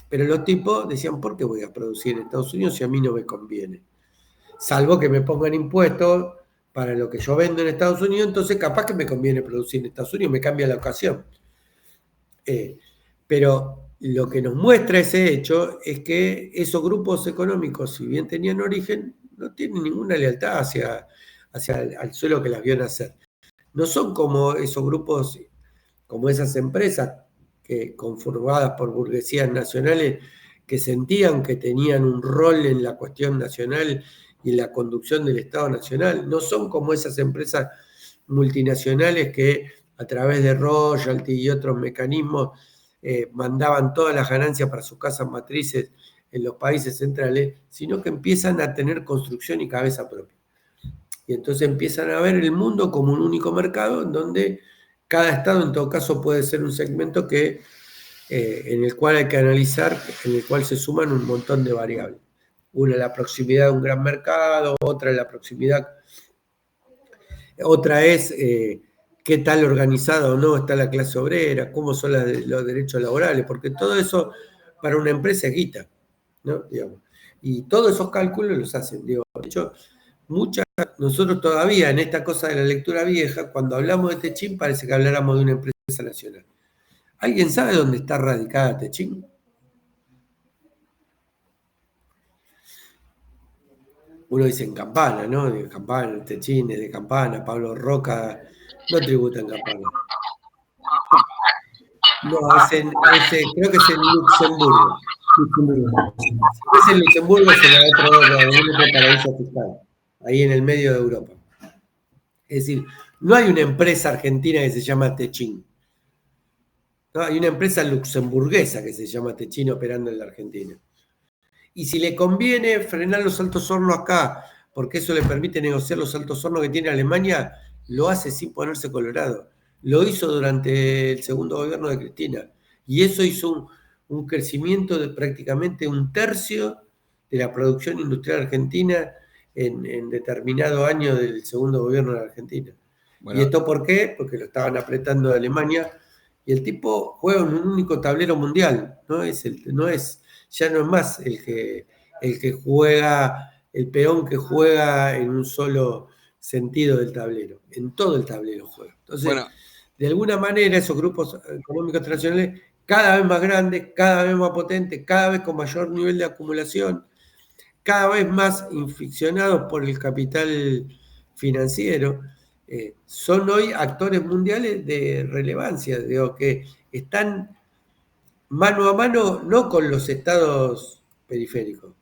Pero los tipos decían, ¿por qué voy a producir en Estados Unidos si a mí no me conviene? Salvo que me pongan impuestos para lo que yo vendo en Estados Unidos, entonces capaz que me conviene producir en Estados Unidos, me cambia la ocasión. Pero lo que nos muestra ese hecho es que esos grupos económicos, si bien tenían origen, no tienen ninguna lealtad hacia el suelo que las vio nacer. No son como esos grupos, como esas empresas conformadas por burguesías nacionales que sentían que tenían un rol en la cuestión nacional y en la conducción del Estado Nacional. No son como esas empresas multinacionales que a través de royalty y otros mecanismos mandaban todas las ganancias para sus casas matrices en los países centrales, sino que empiezan a tener construcción y cabeza propia. Y entonces empiezan a ver el mundo como un único mercado en donde cada estado en todo caso puede ser un segmento en el cual hay que analizar, en el cual se suman un montón de variables. Una es la proximidad de un gran mercado, otra es la proximidad Otra es qué tal organizada o no está la clase obrera, cómo son los derechos laborales, porque todo eso para una empresa es guita, ¿no? Digamos. Y todos esos cálculos los hacen. Digo, de hecho, nosotros todavía en esta cosa de la lectura vieja, cuando hablamos de Techín, parece que habláramos de una empresa nacional. ¿Alguien sabe dónde está radicada Techín? Uno dice en Campana, ¿no? De Campana, Techín, de Campana, Pablo Roca, no tributa en Campana. No, creo que es en Luxemburgo. Si es en Luxemburgo, será otro paraíso fiscal, ahí en el medio de Europa. Es decir, no hay una empresa argentina que se llama Techín. No, hay una empresa luxemburguesa que se llama Techín operando en la Argentina. Y si le conviene frenar los altos hornos acá, porque eso le permite negociar los altos hornos que tiene Alemania, lo hace sin ponerse colorado. Lo hizo durante el segundo gobierno de Cristina. Y eso hizo un crecimiento de prácticamente 1/3 de la producción industrial argentina en determinado año del segundo gobierno de la Argentina. Bueno, ¿y esto por qué? Porque lo estaban apretando de Alemania. Y el tipo juega en un único tablero mundial. Ya no es más el que juega, el peón que juega en un solo sentido del tablero. En todo el tablero juega. Entonces, bueno, de alguna manera esos grupos económicos internacionales, cada vez más grandes, cada vez más potentes, cada vez con mayor nivel de acumulación, cada vez más inficcionados por el capital financiero, son hoy actores mundiales de relevancia, digo, que están mano a mano no con los estados periféricos,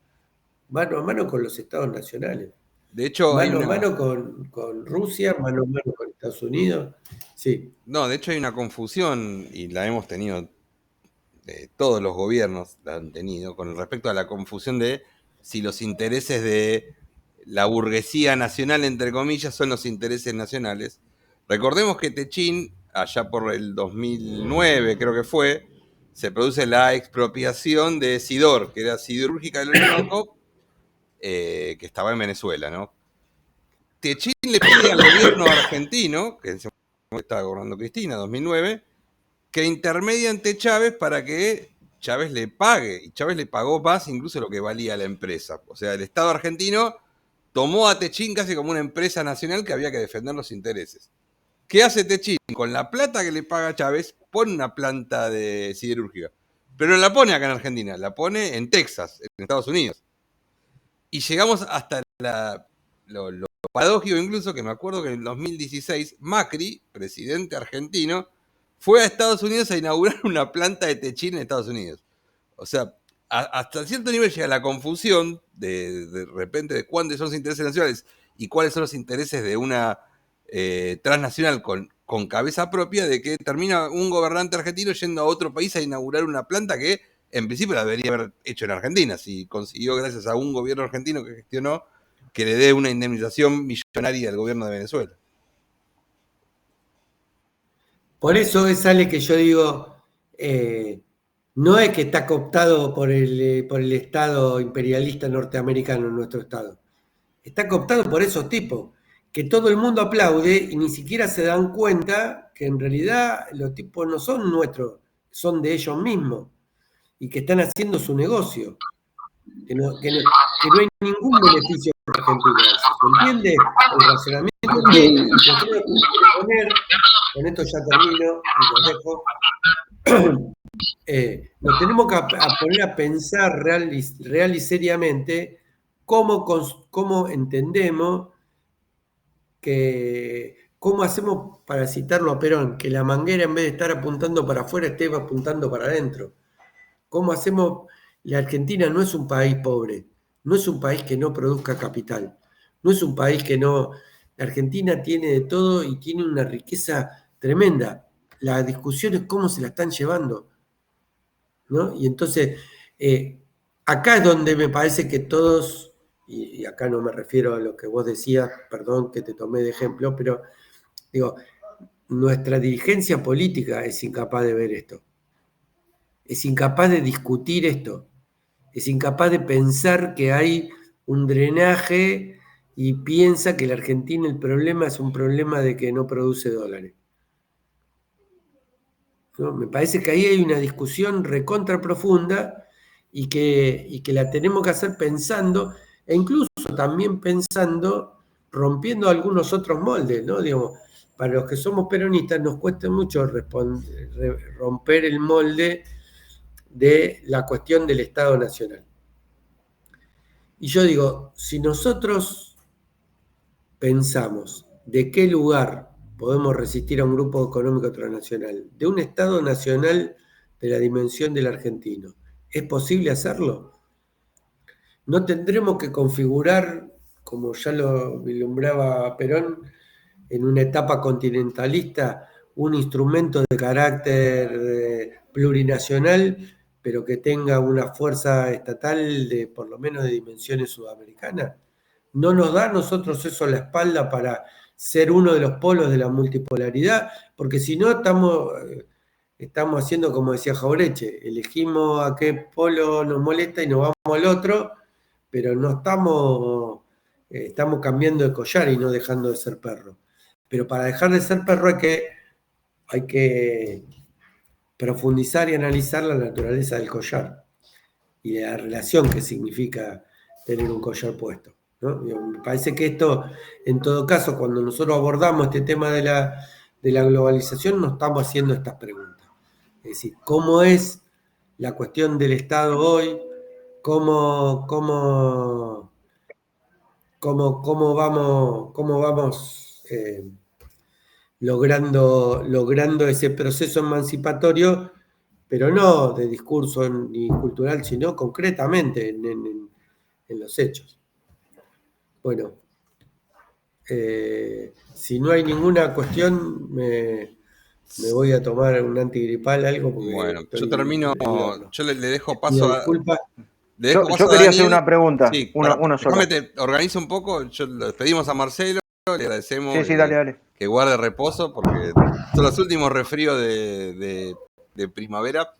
mano a mano con los estados nacionales. De hecho, mano a mano con Rusia, mano a mano con Estados Unidos. Sí. No, de hecho hay una confusión, y la hemos tenido, todos los gobiernos la han tenido, con respecto a la confusión de si los intereses de la burguesía nacional, entre comillas, son los intereses nacionales. Recordemos que Techín, allá por el 2009 creo que fue, se produce la expropiación de Sidor, que era Siderúrgica del Orinoco, que estaba en Venezuela, ¿no? Techín le pide al gobierno argentino, que en ese momento estaba gobernando Cristina, 2009, que intermedia ante Chávez para que Chávez le pague. Y Chávez le pagó más incluso lo que valía la empresa. O sea, el Estado argentino tomó a Techín casi como una empresa nacional que había que defender los intereses. ¿Qué hace Techín? Con la plata que le paga Chávez, pone una planta de siderúrgica. Pero no la pone acá en Argentina, la pone en Texas, en Estados Unidos. Y llegamos hasta lo paradójico incluso, que me acuerdo que en el 2016 Macri, presidente argentino, fue a Estados Unidos a inaugurar una planta de Techín en Estados Unidos. O sea, hasta cierto nivel llega la confusión de repente de cuáles son los intereses nacionales y cuáles son los intereses de una transnacional con cabeza propia, de que termina un gobernante argentino yendo a otro país a inaugurar una planta que en principio la debería haber hecho en Argentina, si consiguió gracias a un gobierno argentino que gestionó que le dé una indemnización millonaria al gobierno de Venezuela. Por eso sale que yo digo, no es que está cooptado por el Estado imperialista norteamericano en nuestro Estado. Está cooptado por esos tipos, que todo el mundo aplaude y ni siquiera se dan cuenta que en realidad los tipos no son nuestros, son de ellos mismos y que están haciendo su negocio. Que no hay ningún beneficio para Argentina. ¿Se entiende el razonamiento que nosotros tenemos que poner? Con esto ya termino y los dejo. Nos tenemos que poner a pensar real y seriamente cómo entendemos cómo hacemos, para citarlo a Perón, que la manguera en vez de estar apuntando para afuera esté apuntando para adentro. ¿Cómo hacemos? La Argentina no es un país pobre, no es un país que no produzca capital, no es un país que no... La Argentina tiene de todo y tiene una riqueza tremenda. La discusión es cómo se la están llevando, ¿no? Y entonces, acá es donde me parece que todos, y acá no me refiero a lo que vos decías, perdón que te tomé de ejemplo, pero digo, nuestra dirigencia política es incapaz de ver esto. Es incapaz de discutir esto, es incapaz de pensar que hay un drenaje y piensa que la Argentina el problema es un problema de que no produce dólares. ¿No? Me parece que ahí hay una discusión recontra profunda y que la tenemos que hacer pensando, e incluso también pensando, rompiendo algunos otros moldes, ¿no? Digamos, para los que somos peronistas nos cuesta mucho romper el molde de la cuestión del Estado Nacional. Y yo digo, si nosotros pensamos de qué lugar podemos resistir a un grupo económico transnacional, de un Estado nacional de la dimensión del argentino, ¿es posible hacerlo? ¿No tendremos que configurar, como ya lo vislumbraba Perón, en una etapa continentalista, un instrumento de carácter plurinacional, pero que tenga una fuerza estatal de por lo menos de dimensiones sudamericanas? ¿No nos da a nosotros eso la espalda para ser uno de los polos de la multipolaridad? Porque si no, estamos haciendo como decía Jaureche, elegimos a qué polo nos molesta y nos vamos al otro, pero no estamos cambiando de collar y no dejando de ser perro. Pero para dejar de ser perro hay que profundizar y analizar la naturaleza del collar y la relación que significa tener un collar puesto, ¿no? Me parece que esto, en todo caso, cuando nosotros abordamos este tema de la globalización, nos estamos haciendo estas preguntas. Es decir, ¿cómo es la cuestión del Estado hoy? ¿Cómo vamos logrando ese proceso emancipatorio, pero no de discurso ni cultural, sino concretamente en los hechos? Bueno, si no hay ninguna cuestión, me voy a tomar un antigripal, algo, porque bueno, yo termino, yo le dejo paso a... Disculpa. Yo quería hacer una pregunta, Sí, uno solo. déjame te organizo un poco, le despedimos a Marcelo, le agradecemos Sí, dale. Que guarde reposo, porque son los últimos resfríos de primavera.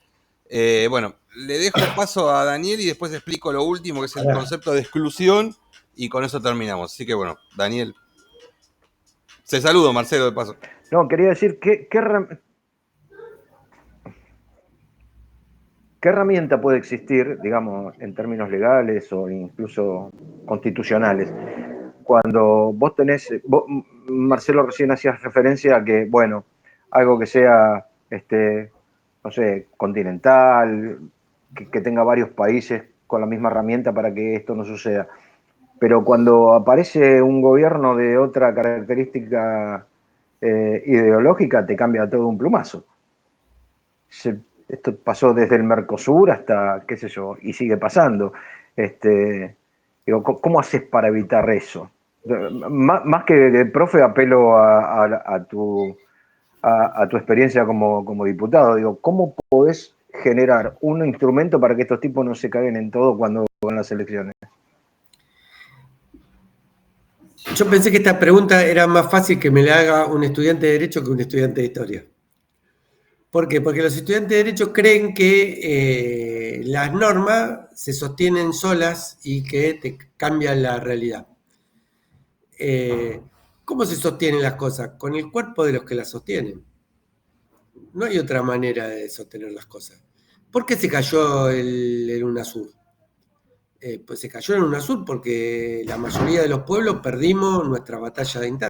Bueno, le dejo paso a Daniel y después explico lo último, que es el concepto de exclusión, y con eso terminamos. Así que bueno, Daniel. Se saludo, Marcelo, de paso. No, quería decir, ¿qué herramienta puede existir, digamos, en términos legales o incluso constitucionales? Cuando Marcelo, recién hacías referencia a que, bueno, algo que sea, no sé, continental, que tenga varios países con la misma herramienta para que esto no suceda. Pero cuando aparece un gobierno de otra característica ideológica, te cambia todo un plumazo. Esto pasó desde el Mercosur hasta, qué sé yo, y sigue pasando. Digo, ¿cómo haces para evitar eso? Más que profe, apelo a tu experiencia como diputado. Digo, ¿cómo podés generar un instrumento para que estos tipos no se caguen en todo cuando van las elecciones? Yo pensé que esta pregunta era más fácil que me la haga un estudiante de Derecho que un estudiante de Historia. ¿Por qué? Porque los estudiantes de Derecho creen que las normas se sostienen solas y que te cambian la realidad. ¿Cómo se sostienen las cosas? Con el cuerpo de los que las sostienen. No hay otra manera de sostener las cosas. ¿Por qué se cayó el UNASUR? Pues se cayó el UNASUR porque la mayoría de los pueblos perdimos nuestra batalla de interna.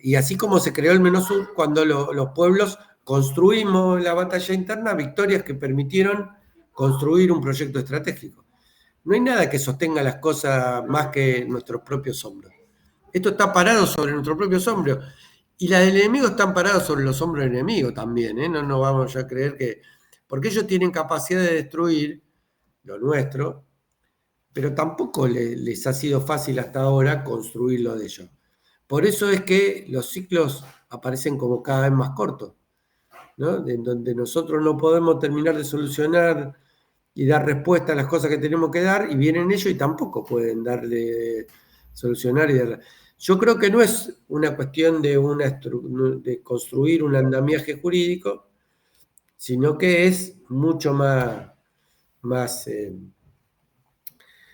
Y así como se creó el MENOSUR, cuando los pueblos construimos la batalla interna, victorias que permitieron construir un proyecto estratégico. No hay nada que sostenga las cosas más que nuestros propios hombros. Esto está parado sobre nuestros propios hombros. Y las del enemigo están paradas sobre los hombros del enemigo también, ¿eh? No vamos a creer que... Porque ellos tienen capacidad de destruir lo nuestro, pero tampoco les ha sido fácil hasta ahora construir lo de ellos. Por eso es que los ciclos aparecen como cada vez más cortos, ¿no? En donde nosotros no podemos terminar de solucionar y dar respuesta a las cosas que tenemos que dar, y vienen ellos y tampoco pueden solucionar y dar. Yo creo que no es una cuestión de construir un andamiaje jurídico, sino que es mucho más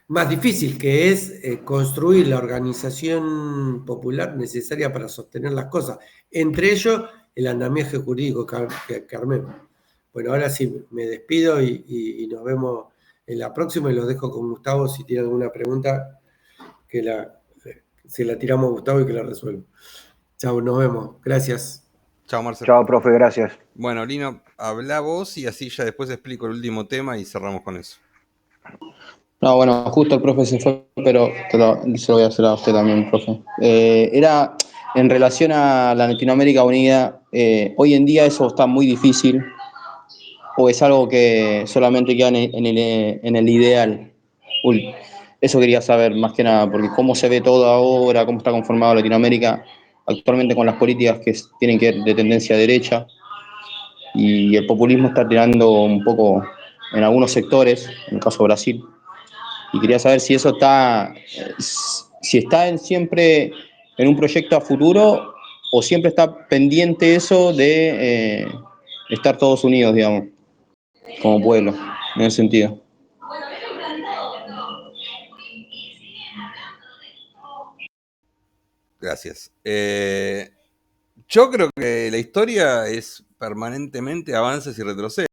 más difícil, que es construir la organización popular necesaria para sostener las cosas. Entre ellos, el andamiaje jurídico que armemos. Bueno, ahora sí, me despido y nos vemos en la próxima y los dejo con Gustavo si tiene alguna pregunta que se la tiramos a Gustavo y que la resuelva. Chao, nos vemos. Gracias. Chao, Marcelo. Chao, profe, gracias. Bueno, Lino, habla vos y así ya después explico el último tema y cerramos con eso. No, bueno, justo el profe se fue, pero se lo voy a hacer a usted también, profe. Era en relación a la Latinoamérica Unida, hoy en día eso está muy difícil, o es algo que solamente queda en el ideal. Uy, eso quería saber más que nada, porque cómo se ve todo ahora, cómo está conformado Latinoamérica actualmente con las políticas que tienen que ver de tendencia derecha, y el populismo está tirando un poco en algunos sectores, en el caso de Brasil. Y quería saber si eso está, si está siempre en un proyecto a futuro o siempre está pendiente eso de estar todos unidos, digamos, como pueblo, en ese sentido. Gracias. Yo creo que la historia es permanentemente avances y retrocesos,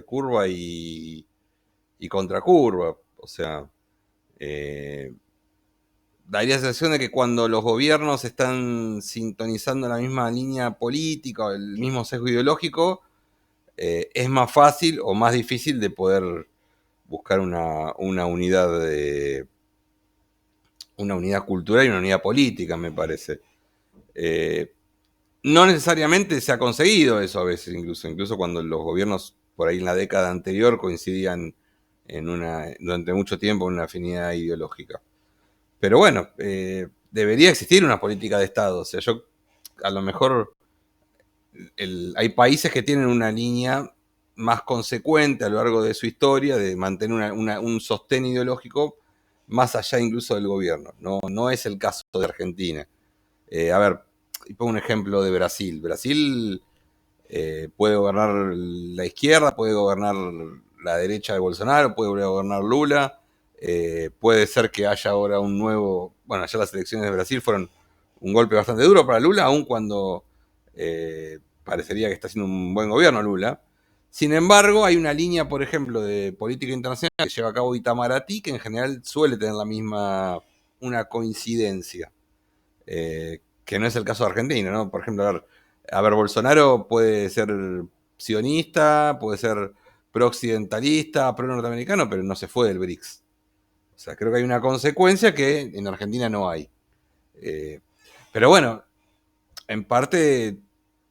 curva y contracurva. O sea, daría la sensación de que cuando los gobiernos están sintonizando la misma línea política o el mismo sesgo ideológico, es más fácil o más difícil de poder buscar una unidad cultural y una unidad política, me parece. No necesariamente se ha conseguido eso a veces, incluso cuando los gobiernos por ahí en la década anterior coincidían durante mucho tiempo en una afinidad ideológica. Pero bueno, debería existir una política de Estado. O sea, yo a lo mejor hay países que tienen una línea más consecuente a lo largo de su historia de mantener un sostén ideológico más allá incluso del gobierno. No es el caso de Argentina. A ver, pongo un ejemplo de Brasil. Brasil puede gobernar la izquierda, puede gobernar la derecha de Bolsonaro, puede gobernar Lula. Puede ser que haya ahora un nuevo... Bueno, ya las elecciones de Brasil fueron un golpe bastante duro para Lula, aun cuando parecería que está haciendo un buen gobierno Lula. Sin embargo, hay una línea, por ejemplo, de política internacional que lleva a cabo Itamaraty, que en general suele tener una coincidencia, que no es el caso de Argentina, ¿no? Por ejemplo, a ver, Bolsonaro puede ser sionista, puede ser pro-occidentalista, pro-norteamericano, pero no se fue del BRICS. O sea, creo que hay una consecuencia que en Argentina no hay. Pero bueno, en parte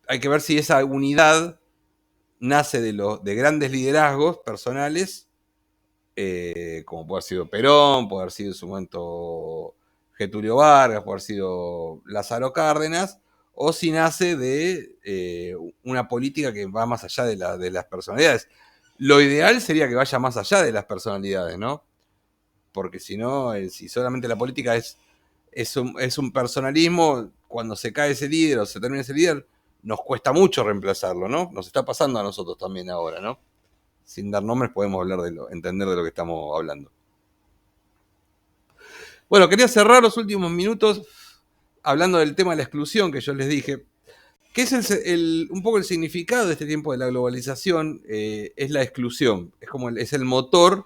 hay que ver si esa unidad nace de grandes liderazgos personales, como puede haber sido Perón, puede haber sido en su momento Getúlio Vargas, puede haber sido Lázaro Cárdenas, o si nace de una política que va más allá de las personalidades. Lo ideal sería que vaya más allá de las personalidades, ¿no? Porque si no, si solamente la política es un personalismo, cuando se cae ese líder o se termina ese líder, nos cuesta mucho reemplazarlo, ¿no? Nos está pasando a nosotros también ahora, ¿no? Sin dar nombres podemos entender de lo que estamos hablando. Bueno, quería cerrar los últimos minutos hablando del tema de la exclusión que yo les dije, que es un poco el significado de este tiempo de la globalización, es la exclusión, es el motor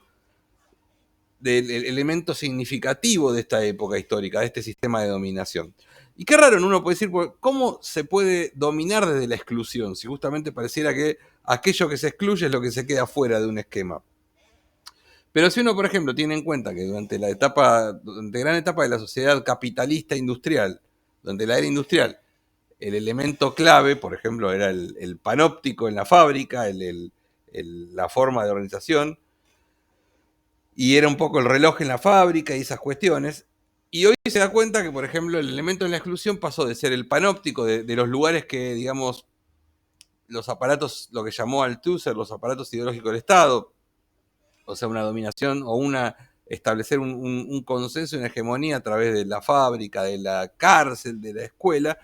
del elemento significativo de esta época histórica, de este sistema de dominación. Y qué raro, uno puede decir, ¿cómo se puede dominar desde la exclusión? Si justamente pareciera que aquello que se excluye es lo que se queda fuera de un esquema. Pero si uno, por ejemplo, tiene en cuenta que durante gran etapa de la sociedad capitalista industrial, durante la era industrial, el elemento clave, por ejemplo, era el panóptico en la fábrica, la forma de organización, y era un poco el reloj en la fábrica y esas cuestiones. Y hoy se da cuenta que, por ejemplo, el elemento en la exclusión pasó de ser el panóptico de los lugares que, digamos, los aparatos, lo que llamó Althusser, los aparatos ideológicos del Estado, o sea, una dominación o establecer un consenso y una hegemonía a través de la fábrica, de la cárcel, de la escuela,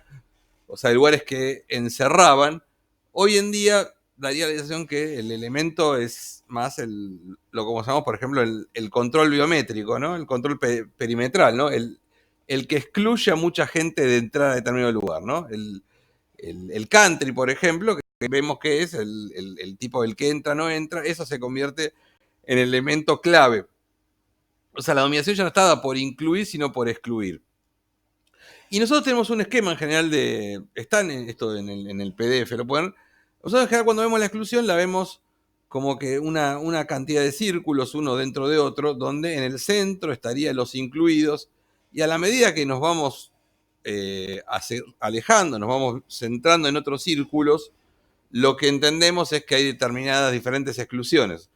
o sea, lugares que encerraban. Hoy en día daría la sensación que el elemento es más lo como llamamos, por ejemplo, el control biométrico, ¿no? El control perimetral, ¿no? El que excluye a mucha gente de entrar a determinado lugar, ¿no? El country, por ejemplo, que vemos que es el tipo del que entra, no entra, eso se convierte en el elemento clave. O sea, la dominación ya no está dada por incluir, sino por excluir. Y nosotros tenemos un esquema en general está en esto en el PDF, lo pueden. Nosotros en general cuando vemos la exclusión la vemos como que una cantidad de círculos uno dentro de otro, donde en el centro estarían los incluidos, y a la medida que nos vamos alejando, nos vamos centrando en otros círculos, lo que entendemos es que hay determinadas diferentes exclusiones.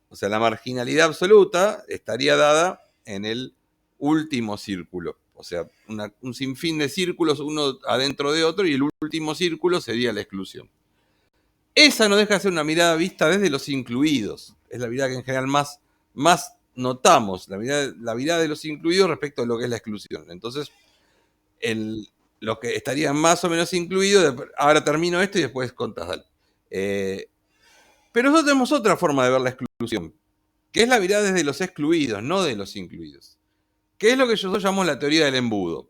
O sea, la marginalidad absoluta estaría dada en el último círculo. O sea, un sinfín de círculos, uno adentro de otro, y el último círculo sería la exclusión. Esa no deja de ser una mirada vista desde los incluidos. Es la mirada que en general más notamos, la mirada de los incluidos respecto a lo que es la exclusión. Entonces, lo que estaría más o menos incluido, ahora termino esto y después contás, dale. Pero nosotros tenemos otra forma de ver la exclusión, que es la mirada desde los excluidos, no de los incluidos. Que es lo que nosotros llamamos la teoría del embudo.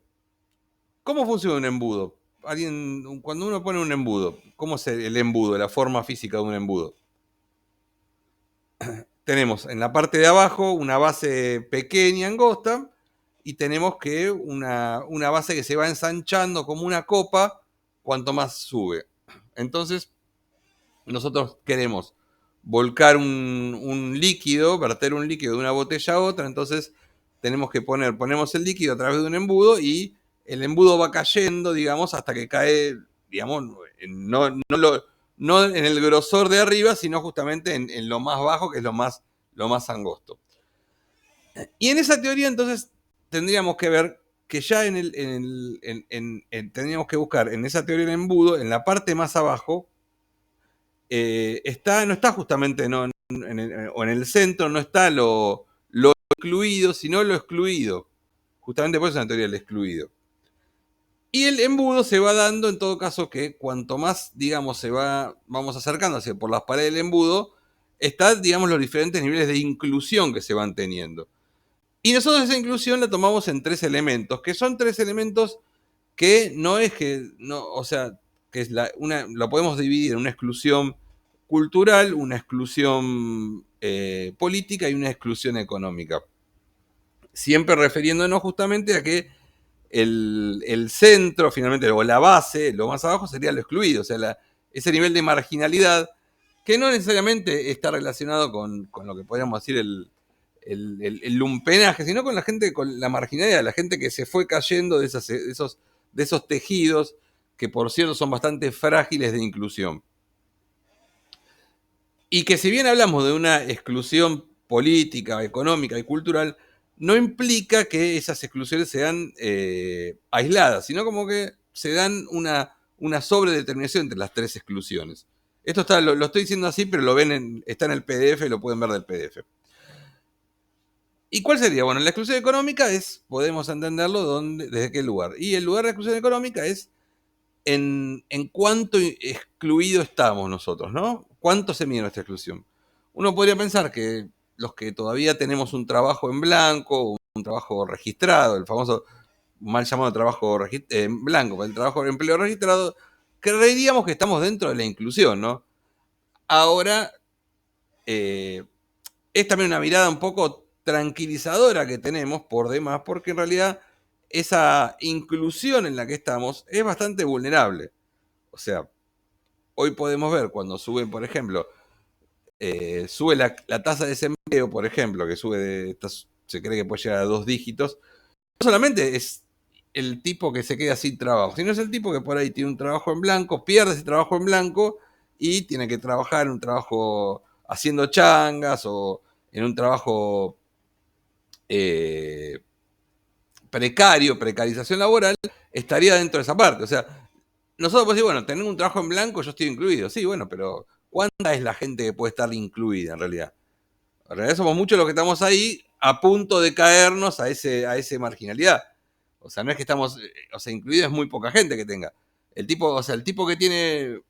¿Cómo funciona un embudo? Cuando uno pone un embudo, ¿cómo es el embudo, la forma física de un embudo? Tenemos en la parte de abajo una base pequeña, angosta, y tenemos que una base que se va ensanchando como una copa cuanto más sube. Entonces, nosotros queremos volcar un líquido, verter un líquido de una botella a otra, entonces tenemos que ponemos el líquido a través de un embudo y el embudo va cayendo, digamos, hasta que cae, digamos, no en el grosor de arriba, sino justamente en lo más bajo, que es lo más angosto. Y en esa teoría, entonces, tendríamos que ver que ya tendríamos que buscar en esa teoría del embudo, en la parte más abajo, no está justamente o en el centro, no está lo incluido, sino lo excluido. Justamente por eso es una teoría del excluido. Y el embudo se va dando en todo caso que cuanto más, digamos, vamos acercando hacia por las paredes del embudo, están, digamos, los diferentes niveles de inclusión que se van teniendo. Y nosotros esa inclusión la tomamos en 3 elementos, que son 3 elementos que no es que, o sea, que es lo podemos dividir en una exclusión cultural, una exclusión política y una exclusión económica. Siempre refiriéndonos justamente a que el centro, finalmente, o la base, lo más abajo sería lo excluido, o sea, ese nivel de marginalidad que no necesariamente está relacionado con lo que podríamos decir el lumpenaje, sino con la gente, con la marginalidad, la gente que se fue cayendo de esos tejidos que, por cierto, son bastante frágiles de inclusión. Y que si bien hablamos de una exclusión política, económica y cultural, no implica que esas exclusiones sean aisladas, sino como que se dan una sobredeterminación entre las 3 exclusiones. Esto lo estoy diciendo así, pero lo ven está en el PDF, lo pueden ver del PDF. ¿Y cuál sería? Bueno, la exclusión económica podemos entenderlo desde qué lugar. Y el lugar de exclusión económica es en cuánto excluido estamos nosotros, ¿no? ¿Cuánto se mide nuestra exclusión? Uno podría pensar que los que todavía tenemos un trabajo en blanco, un trabajo registrado, el famoso mal llamado trabajo en blanco, el trabajo de empleo registrado, creeríamos que estamos dentro de la inclusión, ¿no? Ahora, es también una mirada un poco tranquilizadora que tenemos por demás, porque en realidad esa inclusión en la que estamos es bastante vulnerable. O sea, hoy podemos ver cuando sube, por ejemplo, sube la tasa de desempleo, por ejemplo, que se cree que puede llegar a 2 dígitos, no solamente es el tipo que se queda sin trabajo, sino es el tipo que por ahí tiene un trabajo en blanco, pierde ese trabajo en blanco y tiene que trabajar en un trabajo haciendo changas o en un trabajo precarización laboral, estaría dentro de esa parte. O sea, nosotros podemos decir, bueno, tener un trabajo en blanco, yo estoy incluido. Sí, bueno, pero ¿cuánta es la gente que puede estar incluida en realidad? En realidad somos muchos los que estamos ahí a punto de caernos a ese marginalidad. O sea, no es que estamos, o sea, incluido es muy poca gente que tenga. El tipo que tiene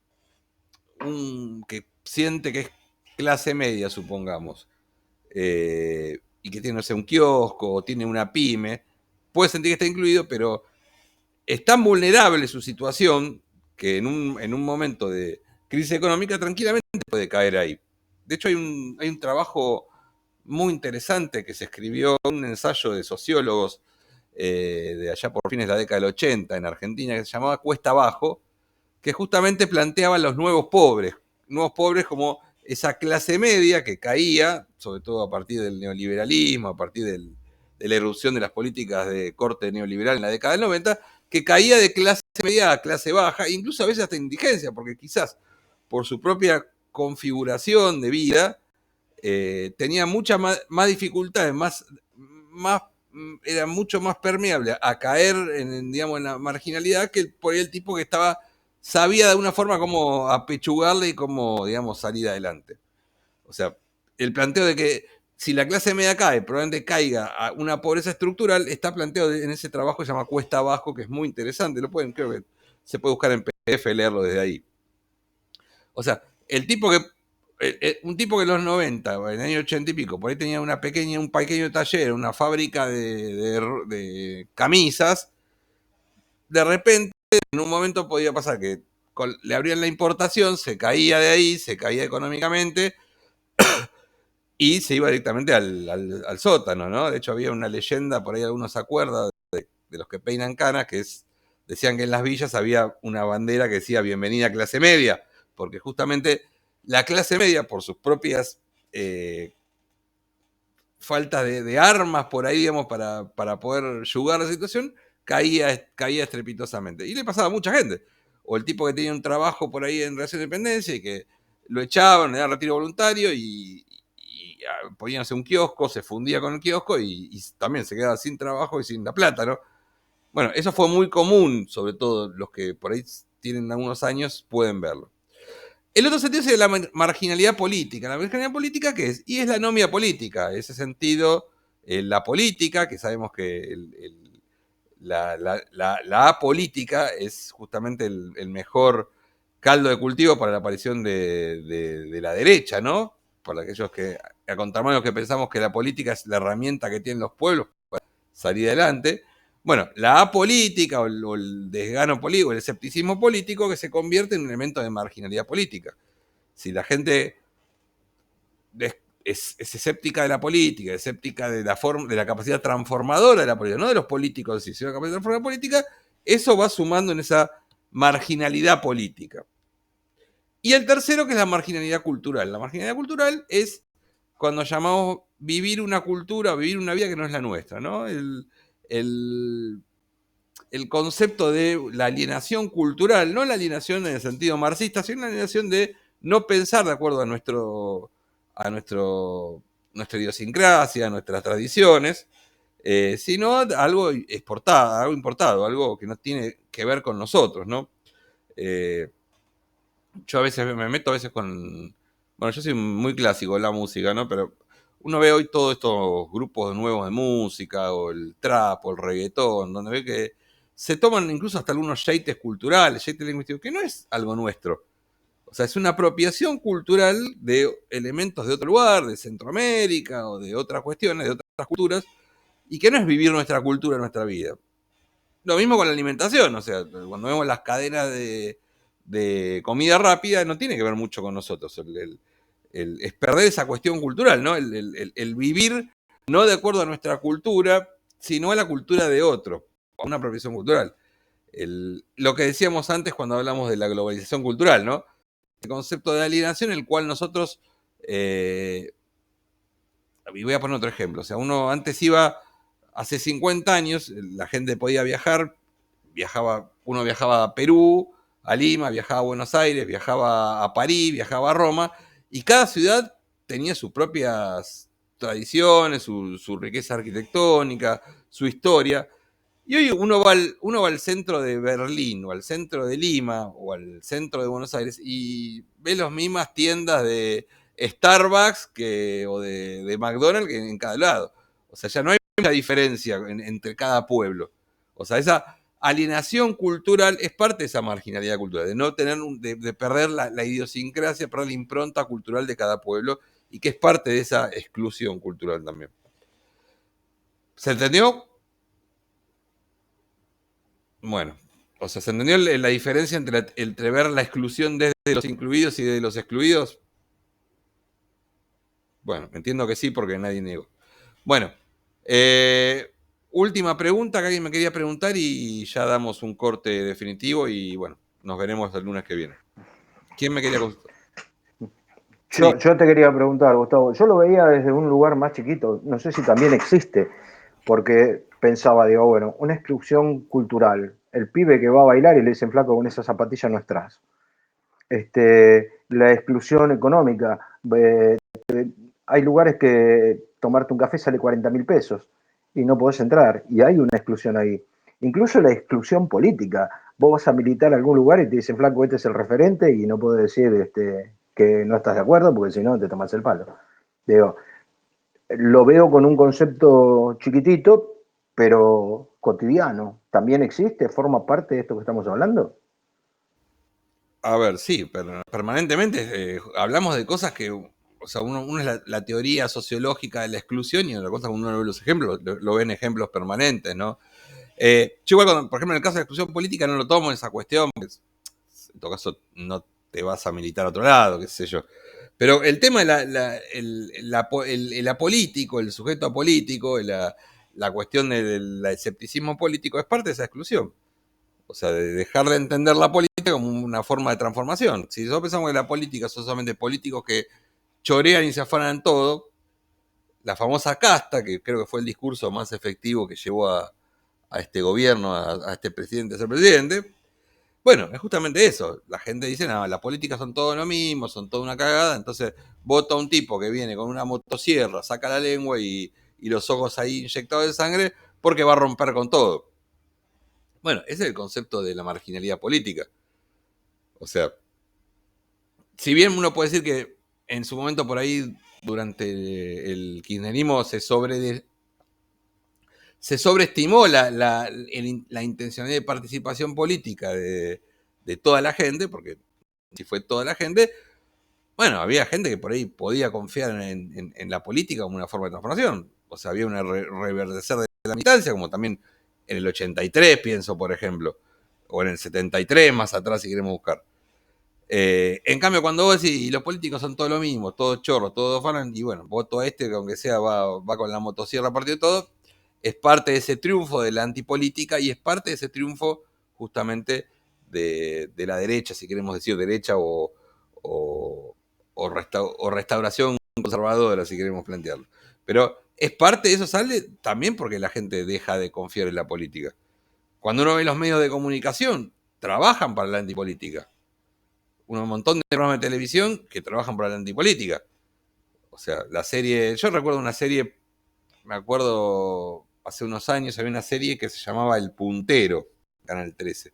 que siente que es clase media, supongamos, y que tiene, no sé, un kiosco o tiene una pyme, puede sentir que está incluido, pero es tan vulnerable su situación que en un momento de crisis económica tranquilamente puede caer ahí. De hecho, hay un trabajo muy interesante que se escribió, un ensayo de sociólogos de allá por fines de la década del 80 en Argentina, que se llamaba Cuesta Abajo, que justamente planteaba los nuevos pobres como esa clase media que caía, sobre todo a partir del neoliberalismo, a partir de la erupción de las políticas de corte neoliberal en la década del 90, que caía de clase media a clase baja, incluso a veces hasta indigencia, porque quizás por su propia configuración de vida tenía muchas más dificultades, era mucho más permeable a caer digamos, en la marginalidad que por el tipo que sabía de alguna forma cómo apechugarle y cómo, digamos, salir adelante. O sea, el planteo de que si la clase media cae, probablemente caiga a una pobreza estructural, está planteado en ese trabajo que se llama Cuesta Abajo, que es muy interesante, creo que se puede buscar en PDF, leerlo desde ahí. O sea, un tipo que en los 90, en el año 80 y pico, por ahí tenía un pequeño taller, una fábrica de camisas, de repente, en un momento podía pasar que le abrían la importación, se caía de ahí, se caía económicamente y se iba directamente al sótano, ¿no? De hecho, había una leyenda, por ahí algunos se acuerdan, de los que peinan canas, decían que en las villas había una bandera que decía bienvenida clase media, porque justamente la clase media, por sus propias faltas de armas por ahí, digamos, para poder yugar la situación, caía estrepitosamente. Y le pasaba a mucha gente. O el tipo que tenía un trabajo por ahí en relación de dependencia y que lo echaban, le daban retiro voluntario y ponían un kiosco, se fundía con el kiosco y también se quedaba sin trabajo y sin la plata, ¿no? Bueno, eso fue muy común, sobre todo los que por ahí tienen algunos años pueden verlo. El otro sentido es la marginalidad política. ¿La marginalidad política qué es? Y es la anomia política. En ese sentido, la política, que sabemos que la apolítica es justamente el mejor caldo de cultivo para la aparición de la derecha, ¿no? Para aquellos que, a contramano que pensamos que la política es la herramienta que tienen los pueblos para salir adelante. Bueno, la apolítica o el desgano político, el escepticismo político, que se convierte en un elemento de marginalidad política. Si la gente es escéptica de la política, escéptica de la capacidad transformadora de la política, no de los políticos, sino de la capacidad transformadora política, eso va sumando en esa marginalidad política. Y el tercero, que es la marginalidad cultural. La marginalidad cultural es cuando llamamos vivir una cultura, vivir una vida que no es la nuestra, ¿no? El concepto de la alienación cultural, no la alienación en el sentido marxista, sino la alienación de no pensar de acuerdo a nuestra idiosincrasia, a nuestras tradiciones, sino algo exportado, algo importado, algo que no tiene que ver con nosotros, ¿no? Yo a veces me meto con... Bueno, yo soy muy clásico en la música, ¿no? Pero uno ve hoy todos estos grupos nuevos de música, o el trap, o el reggaetón, donde ve que se toman incluso hasta algunos yates culturales, yates lingüísticos, que no es algo nuestro. O sea, es una apropiación cultural de elementos de otro lugar, de Centroamérica, o de otras cuestiones, de otras culturas, y que no es vivir nuestra cultura, nuestra vida. Lo mismo con la alimentación, o sea, cuando vemos las cadenas de comida rápida, no tiene que ver mucho con nosotros. Es perder esa cuestión cultural, ¿no? El vivir no de acuerdo a nuestra cultura, sino a la cultura de otro, a una apropiación cultural. Lo que decíamos antes cuando hablamos de la globalización cultural, ¿no? El concepto de alienación, el cual nosotros... y voy a poner otro ejemplo. O sea, uno antes iba... Hace 50 años la gente podía viajar, uno viajaba a Perú, a Lima, viajaba a Buenos Aires, viajaba a París, viajaba a Roma, y cada ciudad tenía sus propias tradiciones, su riqueza arquitectónica, su historia. Y hoy uno va al centro de Berlín, o al centro de Lima, o al centro de Buenos Aires, y ve las mismas tiendas de Starbucks o de McDonald's que en cada lado. O sea, ya no hay mucha diferencia entre cada pueblo. O sea, alienación cultural es parte de esa marginalidad cultural, de no tener, de perder la idiosincrasia, perder la impronta cultural de cada pueblo, y que es parte de esa exclusión cultural también. ¿Se entendió? Bueno, o sea, ¿se entendió la diferencia entre ver la exclusión desde los incluidos y de los excluidos? Bueno, entiendo que sí, porque nadie negó. Bueno, última pregunta que alguien me quería preguntar y ya damos un corte definitivo y bueno, nos veremos el lunes que viene. ¿Quién me quería consultar? Yo te quería preguntar, Gustavo, yo lo veía desde un lugar más chiquito, no sé si también existe, porque pensaba, digo, bueno, una exclusión cultural, el pibe que va a bailar y le dicen flaco con esas zapatillas no estás. La exclusión económica, hay lugares que tomarte un café sale 40.000 pesos y no podés entrar, y hay una exclusión ahí. Incluso la exclusión política, vos vas a militar a algún lugar y te dicen flaco, este es el referente y no podés decir que no estás de acuerdo porque si no te tomas el palo. Digo, lo veo con un concepto chiquitito, pero cotidiano. ¿También existe? ¿Forma parte de esto que estamos hablando? A ver, sí, pero permanentemente hablamos de cosas que, o sea, uno es la teoría sociológica de la exclusión y otra cosa cuando uno ve los ejemplos, lo ven ejemplos permanentes, ¿no? Yo igual, por ejemplo, en el caso de la exclusión política no lo tomo en esa cuestión, porque en todo caso no te vas a militar a otro lado, qué sé yo. Pero el tema de el apolítico, el sujeto apolítico, la cuestión del escepticismo político es parte de esa exclusión. O sea, de dejar de entender la política como una forma de transformación. Si nosotros pensamos que la política son solamente políticos que chorean y se afanan en todo, la famosa casta, que creo que fue el discurso más efectivo que llevó a este gobierno, a este presidente a ser presidente, bueno, es justamente eso. La gente dice, no, las políticas son todo lo mismo, son toda una cagada, entonces vota un tipo que viene con una motosierra, saca la lengua y los ojos ahí inyectados de sangre porque va a romper con todo. Bueno, ese es el concepto de la marginalidad política. O sea, si bien uno puede decir que en su momento por ahí, durante el kirchnerismo, se sobreestimó la intencionalidad de participación política de toda la gente, porque si fue toda la gente, bueno, había gente que por ahí podía confiar en la política como una forma de transformación. O sea, había un reverdecer de la militancia, como también en el 83, pienso, por ejemplo, o en el 73, más atrás, si queremos buscar. En cambio, cuando vos decís, y los políticos son todo lo mismo, todos chorros, todos fanan, y bueno, voto a este que aunque sea va con la motosierra partido de todo, es parte de ese triunfo de la antipolítica y es parte de ese triunfo justamente de la derecha, si queremos decir derecha o restauración conservadora, si queremos plantearlo. Pero es parte de eso, sale también porque la gente deja de confiar en la política. Cuando uno ve los medios de comunicación, trabajan para la antipolítica. Un montón de programas de televisión que trabajan para la antipolítica. O sea, la serie, yo recuerdo una serie, me acuerdo hace unos años había una serie que se llamaba El Puntero, Canal 13.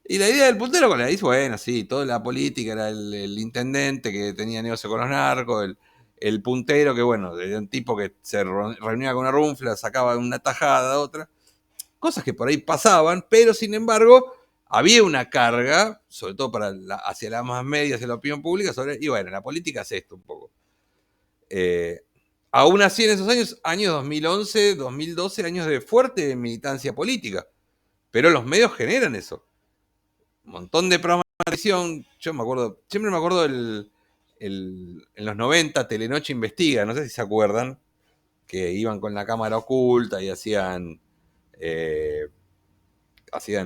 Y la idea del puntero con la dice, bueno, sí, toda la política era el intendente que tenía negocio con los narcos, el puntero que, bueno, era un tipo que se reunía con una runfla, sacaba una tajada, otra. Cosas que por ahí pasaban, pero sin embargo había una carga, sobre todo hacia las más medias, hacia la opinión pública, y bueno, la política es esto un poco. Aún así en esos años 2011, 2012, años de fuerte militancia política, pero los medios generan eso. Un montón de programas de televisión, yo me acuerdo, siempre me acuerdo en los 90, Telenoche Investiga, no sé si se acuerdan, que iban con la cámara oculta y hacían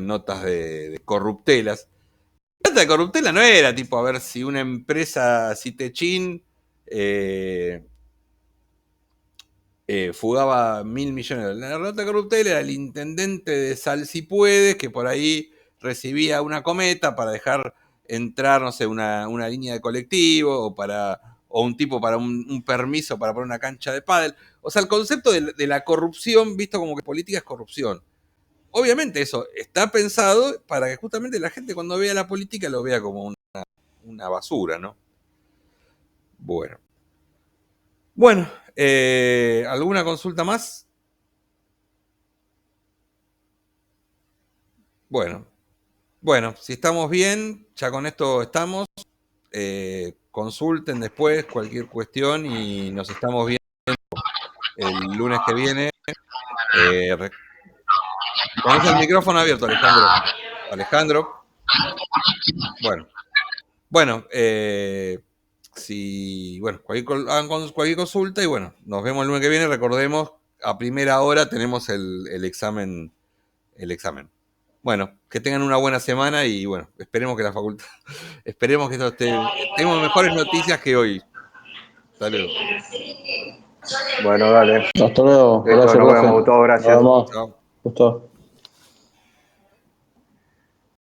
notas de corruptelas. La nota de corruptela no era tipo a ver si una empresa Citechin fugaba 1.000 millones de dólares. La nota de corruptela era el intendente de Sal Si Puedes, que por ahí recibía una cometa para dejar entrar, no sé, una línea de colectivo o un tipo para un permiso para poner una cancha de pádel. O sea, el concepto de la corrupción, visto como que política es corrupción. Obviamente eso está pensado para que justamente la gente cuando vea la política lo vea como una basura, ¿no? Bueno. Bueno, ¿alguna consulta más? Bueno, si estamos bien, ya con esto estamos. Consulten después cualquier cuestión y nos estamos viendo el lunes que viene. Tenés el micrófono abierto, Alejandro. Bueno, hagan cualquier consulta y bueno, nos vemos el lunes que viene. Recordemos, a primera hora tenemos el examen. Bueno, que tengan una buena semana y bueno, esperemos que la facultad, esperemos que esto tengamos mejores noticias que hoy. Hasta luego. Bueno, dale. Hasta luego. Listo, Gracias, nos profe. vemos, Gustavo, gracias. Nos vemos. Chao. Gustavo.